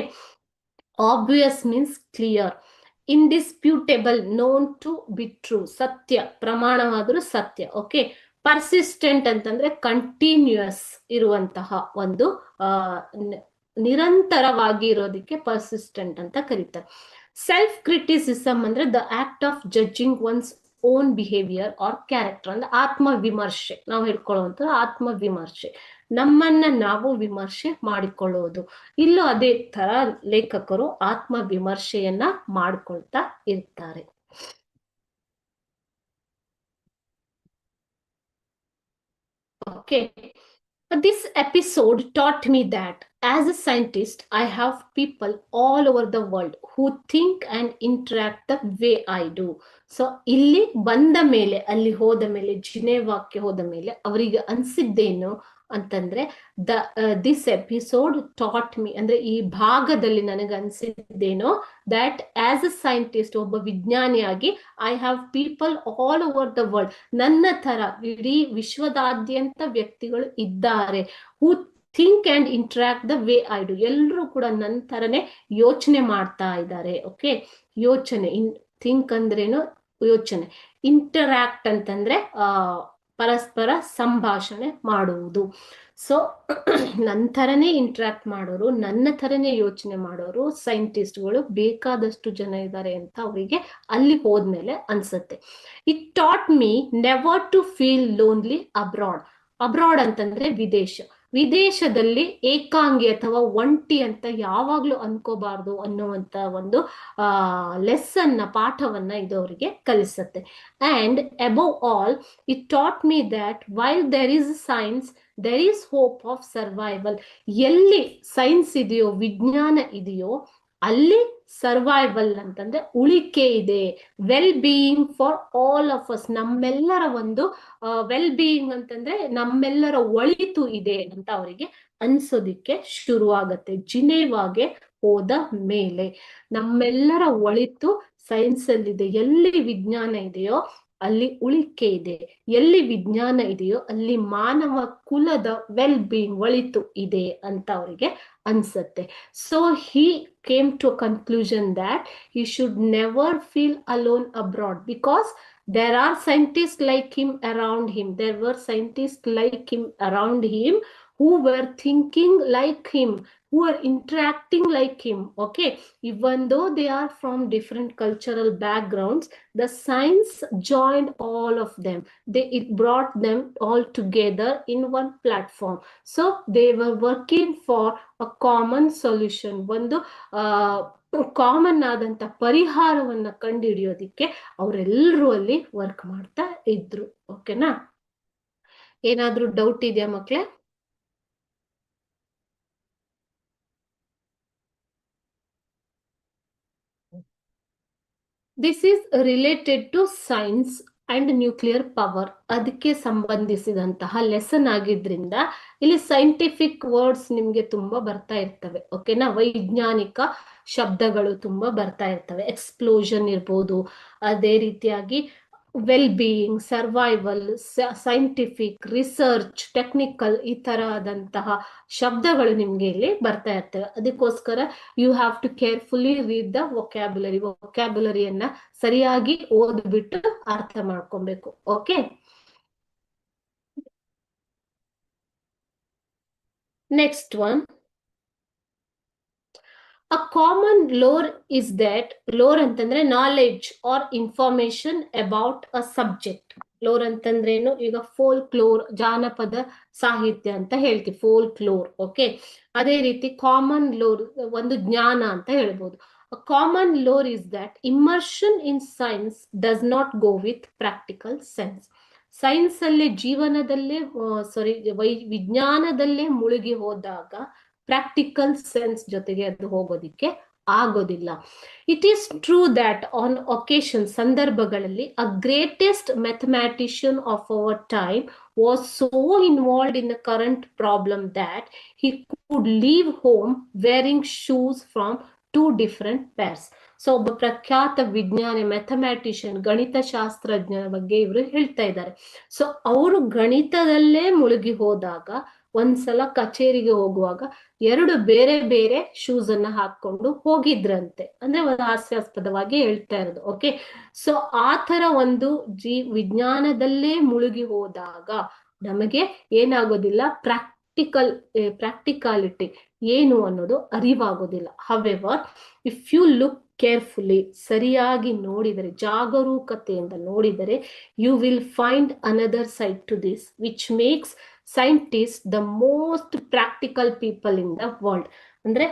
obvious means clear, indisputable, known to be true, ಸತ್ಯ, ಪ್ರಮಾಣವಾದರೂ ಸತ್ಯ. ಓಕೆ, ಪರ್ಸಿಸ್ಟೆಂಟ್ ಅಂತಂದ್ರೆ continuous ಇರುವಂತಹ ಒಂದು ನಿರಂತರವಾಗಿ ಇರೋದಕ್ಕೆ ಪರ್ಸಿಸ್ಟೆಂಟ್ ಅಂತ ಕರೀತಾರೆ. ಸೆಲ್ಫ್ ಕ್ರಿಟಿಸಿಸಮ್ ಅಂದ್ರೆ the act of judging one's own behaviour or character, ಅಂದ್ರೆ ಆತ್ಮ ವಿಮರ್ಶೆ, ನಾವು ಹೇಳ್ಕೊಳ್ಳುವಂತ ಆತ್ಮ ವಿಮರ್ಶೆ, ನಮ್ಮನ್ನ ನಾವು ವಿಮರ್ಶೆ ಮಾಡಿಕೊಳ್ಳುವುದು. ಇಲ್ಲೂ ಅದೇ ತರ ಲೇಖಕರು ಆತ್ಮ ವಿಮರ್ಶೆಯನ್ನ ಮಾಡ್ಕೊಳ್ತಾ ಇರ್ತಾರೆ. Okay, this episode taught me that as a scientist, I have people all over the world who think and interact the way I do. So ಇಲ್ಲಿ ಬಂದ ಮೇಲೆ, ಅಲ್ಲಿ ಹೋದ ಮೇಲೆ, ಜಿನೇವಾಕ್ಕೆ ಹೋದ ಮೇಲೆ ಅವರಿಗೆ ಅನ್ಸಿದ್ದೇನು ಅಂತಂದ್ರೆ, ದಿಸ್ ಎಪಿಸೋಡ್ ಟಾಟ್ ಮಿ, ಅಂದ್ರೆ ಈ ಭಾಗದಲ್ಲಿ ನನಗೆ ಅನ್ಸಿದ್ದೇನೋ, ದಟ್ ಆಸ್ ಅ ಸೈಂಟಿಸ್ಟ್, ಒಬ್ಬ ವಿಜ್ಞಾನಿಯಾಗಿ, I have people all over the world, ನನ್ನ ತರ ಇಡೀ ವಿಶ್ವದಾದ್ಯಂತ ವ್ಯಕ್ತಿಗಳು ಇದ್ದಾರೆ, who think and interact the way I do, ಎಲ್ಲರೂ ಕೂಡ ನನ್ನ ತರನೇ ಯೋಚನೆ ಮಾಡ್ತಾ ಇದ್ದಾರೆ. ಓಕೆ, ಯೋಚನೆ, ಥಿಂಕ್ ಅಂದ್ರೇನು, ಯೋಚನೆ, ಇಂಟರಾಕ್ಟ್ ಅಂತಂದ್ರೆ ಪರಸ್ಪರ ಸಂಭಾಷಣೆ ಮಾಡುವುದು. ಸೊ ನನ್ನ ಥರನೇ ಇಂಟ್ರಾಕ್ಟ್ ಮಾಡೋರು, ನನ್ನ ಥರನೇ ಯೋಚನೆ ಮಾಡೋರು ಸೈಂಟಿಸ್ಟ್ಗಳು ಬೇಕಾದಷ್ಟು ಜನ ಇದ್ದಾರೆ ಅಂತ ಅವರಿಗೆ ಅಲ್ಲಿ ಹೋದ್ಮೇಲೆ ಅನ್ಸುತ್ತೆ. It taught me never to feel lonely abroad. Abroad ಅಂತಂದ್ರೆ ವಿದೇಶ, ವಿದೇಶದಲ್ಲಿ ಏಕಾಂಗಿ ಅಥವಾ ಒಂಟಿ ಅಂತ ಯಾವಾಗ್ಲೂ ಅನ್ಕೋಬಾರ್ದು ಅನ್ನುವಂತ ಒಂದು ಲೆಸನ್ನ, ಪಾಠವನ್ನ ಇದು ಅವರಿಗೆ ಕಲಿಸುತ್ತೆ. And above all it taught me that while there is science there is hope of survival. ಎಲ್ಲಿ ಸೈನ್ಸ್ ಇದೆಯೋ, ವಿಜ್ಞಾನ ಇದೆಯೋ, ಅಲ್ಲಿ ಸರ್ವೈವಲ್ ಅಂತಂದ್ರೆ ಉಳಿಕೆ ಇದೆ. Well being for all of us, ನಮ್ಮೆಲ್ಲರ ಒಂದು ವೆಲ್ ಬೀಯಿಂಗ್ ಅಂತಂದ್ರೆ ನಮ್ಮೆಲ್ಲರ ಒಳಿತು ಇದೆ ಅಂತ ಅವರಿಗೆ ಅನ್ಸೋದಿಕ್ಕೆ ಶುರುವಾಗತ್ತೆ. ಜಿನೇವಾಗೆ ಹೋದ ಮೇಲೆ ನಮ್ಮೆಲ್ಲರ ಒಳಿತು ಸೈನ್ಸ್ ಅಲ್ಲಿದೆ. ಎಲ್ಲಿ ವಿಜ್ಞಾನ ಇದೆಯೋ ಅಲ್ಲಿ ಉಳಿಕೆ ಇದೆ, ಎಲ್ಲಿ ವಿಜ್ಞಾನ ಇದೆಯೋ ಅಲ್ಲಿ ಮಾನವ ಕುಲದ ವೆಲ್ ಬೀಯಿಂಗ್, ಒಳಿತು ಇದೆ ಅಂತ ಅವರಿಗೆ ಅನ್ಸತ್ತೆ. So he came to a conclusion that he should never feel alone abroad, because there are scientists like him around him. There were scientists like him around him who were thinking like him, who are interacting like him. Okay, even though they are from different cultural backgrounds, the science joined all of them. It brought them all together in one platform. So they were working for a common solution, ಒಂದು common ಆದಂತ ಪರಿಹಾರವನ್ನ ಕಂಡುಹಿಡಿಯೋದಿಕ್ಕೆ ಅವರೆಲ್ಲರೂ ಅಲ್ಲಿ work ಮಾಡ್ತಾ ಇದ್ರು. ಓಕೆನಾ? ಏನಾದ್ರೂ doubt ಇದೆಯಾ ಮಕ್ಳೇ? This is related to science and nuclear power, ಅದಕ್ಕೆ ಸಂಬಂಧಿಸಿದಂತಹ ಲೆಸನ್ ಆಗಿದ್ರಿಂದ ಇಲ್ಲಿ ಸೈಂಟಿಫಿಕ್ ವರ್ಡ್ಸ್ ನಿಮ್ಗೆ ತುಂಬಾ ಬರ್ತಾ ಇರ್ತವೆ. ಓಕೆನಾ, ವೈಜ್ಞಾನಿಕ ಶಬ್ದಗಳು ತುಂಬಾ ಬರ್ತಾ ಇರ್ತವೆ. ಎಕ್ಸ್ಪ್ಲೋಷನ್ ಇರ್ಬೋದು, ಅದೇ ರೀತಿಯಾಗಿ well being, survival, scientific, research, technical, ಈ ತರಹದಂತಹ ಶಬ್ದಗಳು ನಿಮ್ಗೆ ಇಲ್ಲಿ ಬರ್ತಾ ಇರ್ತವೆ. ಅದಕ್ಕೋಸ್ಕರ you have to carefully read the ವೊಕ್ಯಾಬುಲರಿಯನ್ನ ಸರಿಯಾಗಿ ಓದ್ಬಿಟ್ಟು ಅರ್ಥ ಮಾಡ್ಕೊಬೇಕು. Okay, next one. A common lore is that, lore ಅಂತಂದ್ರೆ knowledge or information about a subject. Lore ಅಂತಂದ್ರೇನು, ಈಗ ಫೋಲ್ಕ್ಲೋರ್, ಜಾನಪದ ಸಾಹಿತ್ಯ ಅಂತ ಹೇಳ್ತೀವಿ, ಫೋಲ್ಕ್ಲೋರ್. ಓಕೆ, ಅದೇ ರೀತಿ ಕಾಮನ್ ಲೋರ್ ಒಂದು ಜ್ಞಾನ ಅಂತ ಹೇಳ್ಬೋದು. Common lower is that immersion in science does not go with practical sense. Science ಅಲ್ಲಿ ಜೀವನದಲ್ಲೇ ವಿಜ್ಞಾನದಲ್ಲೇ ಮುಳುಗಿ ಹೋದಾಗ ಪ್ರಾಕ್ಟಿಕಲ್ ಸೆನ್ಸ್ ಜೊತೆಗೆ ಅದು ಹೋಗೋದಿಕ್ಕೆ ಆಗೋದಿಲ್ಲ. It is true that on occasion, ಸಂದರ್ಭಗಳಲ್ಲಿ a greatest mathematician of our time was so involved in the current problem that he could leave home wearing shoes from 2 different pairs. So ಒಬ್ಬ ಪ್ರಖ್ಯಾತ ವಿಜ್ಞಾನಿ, mathematician, ಗಣಿತಶಾಸ್ತ್ರಜ್ಞರ ಬಗ್ಗೆ ಇವರು ಹೇಳ್ತಾ ಇದ್ದಾರೆ. So ಅವರು ಗಣಿತದಲ್ಲೇ ಮುಳುಗಿ ಹೋದಾಗ ಒಂದ್ಸಲ ಕಚೇರಿಗೆ ಹೋಗುವಾಗ 2 ಬೇರೆ ಬೇರೆ ಶೂಸ್ ಅನ್ನ ಹಾಕೊಂಡು ಹೋಗಿದ್ರಂತೆ. ಅಂದ್ರೆ ಒಂದು ಹಾಸ್ಯಾಸ್ಪದವಾಗಿ ಹೇಳ್ತಾ ಇರೋದು. ಓಕೆ, ಸೊ ಆ ತರ ಒಂದು ವಿಜ್ಞಾನದಲ್ಲೇ ಮುಳುಗಿ ಹೋದಾಗ ನಮಗೆ ಏನಾಗೋದಿಲ್ಲ, ಪ್ರಾಕ್ಟಿಕಾಲಿಟಿ ಏನು ಅನ್ನೋದು ಅರಿವಾಗೋದಿಲ್ಲ. However, if you look carefully, ಸರಿಯಾಗಿ ನೋಡಿದರೆ, ಜಾಗರೂಕತೆಯಿಂದ ನೋಡಿದರೆ, you will find another side to this which makes scientist the most practical people in the world. ಅಂದ್ರೆ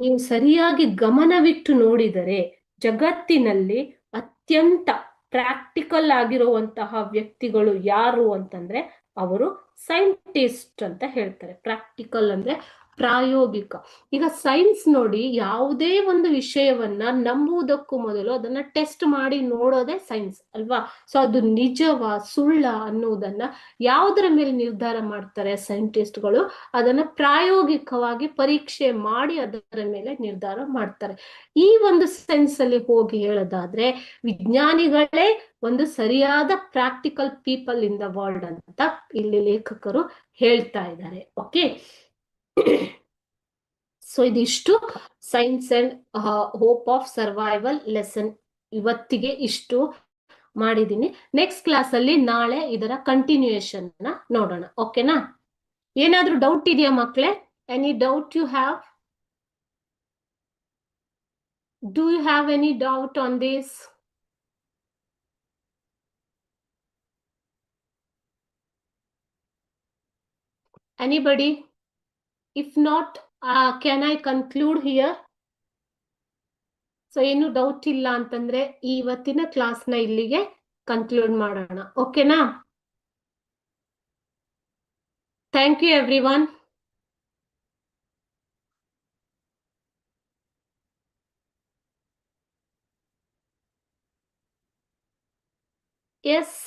ನೀವು ಸರಿಯಾಗಿ ಗಮನವಿಟ್ಟು ನೋಡಿದರೆ ಜಗತ್ತಿನಲ್ಲಿ ಅತ್ಯಂತ ಪ್ರಾಕ್ಟಿಕಲ್ ಆಗಿರುವಂತಹ ವ್ಯಕ್ತಿಗಳು ಯಾರು ಅಂತಂದ್ರೆ ಅವರು ಸೈಂಟಿಸ್ಟ್ ಅಂತ ಹೇಳ್ತಾರೆ. ಪ್ರಾಕ್ಟಿಕಲ್ ಅಂದ್ರೆ ಪ್ರಾಯೋಗಿಕ. ಈಗ ಸೈನ್ಸ್ ನೋಡಿ, ಯಾವುದೇ ಒಂದು ವಿಷಯವನ್ನ ನಂಬುವುದಕ್ಕೂ ಮೊದಲು ಅದನ್ನ ಟೆಸ್ಟ್ ಮಾಡಿ ನೋಡೋದೇ ಸೈನ್ಸ್ ಅಲ್ವಾ. ಸೊ ಅದು ನಿಜವಾ ಸುಳ್ಳ ಅನ್ನುವುದನ್ನ ಯಾವುದರ ಮೇಲೆ ನಿರ್ಧಾರ ಮಾಡ್ತಾರೆ ಸೈಂಟಿಸ್ಟ್ಗಳು? ಅದನ್ನ ಪ್ರಾಯೋಗಿಕವಾಗಿ ಪರೀಕ್ಷೆ ಮಾಡಿ ಅದರ ಮೇಲೆ ನಿರ್ಧಾರ ಮಾಡ್ತಾರೆ. ಈ ಒಂದು ಸೆನ್ಸ್ ಅಲ್ಲಿ ಹೋಗಿ ಹೇಳೋದಾದ್ರೆ ವಿಜ್ಞಾನಿಗಳೇ ಒಂದು ಸರಿಯಾದ practical people in the world ಅಂತ ಇಲ್ಲಿ ಲೇಖಕರು ಹೇಳ್ತಾ ಇದ್ದಾರೆ. ಓಕೆ, ಸೊ ಇದಿಷ್ಟು science and hope of survival lesson. ಇವತ್ತಿಗೆ ಇಷ್ಟು ಮಾಡಿದೀನಿ. ನೆಕ್ಸ್ಟ್ ಕ್ಲಾಸ್ ಅಲ್ಲಿ ನಾಳೆ ಇದರ ಕಂಟಿನ್ಯೂಯೇಷನ್ ನೋಡೋಣ. ಓಕೆನಾ? ಏನಾದ್ರೂ ಡೌಟ್ ಇದೆಯಾ ಮಕ್ಕಳೇ? Any doubt you have? Do you have any doubt on this? Anybody? If not, can I conclude here? So ಏನು ಡೌಟ್ ಇಲ್ಲ ಅಂತಂದ್ರೆ ಇವತ್ತಿನ ಕ್ಲಾಸ್ನ ಇಲ್ಲಿಗೆ ಕನ್ಕ್ಲೂಡ್ ಮಾಡೋಣ. ಓಕೆನಾ? Thank you everyone. Yes,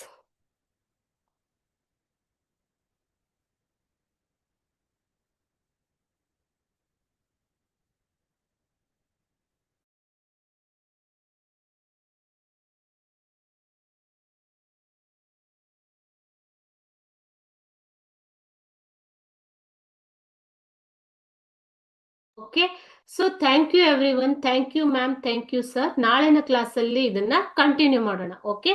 okay. So thank you everyone. Thank you ma'am, thank you sir. ನಾಳಿನ ಕ್ಲಾಸಲ್ಲಿ ಇದನ್ನ ಕಂಟಿನ್ಯೂ ಮಾಡೋಣ. ಓಕೆ.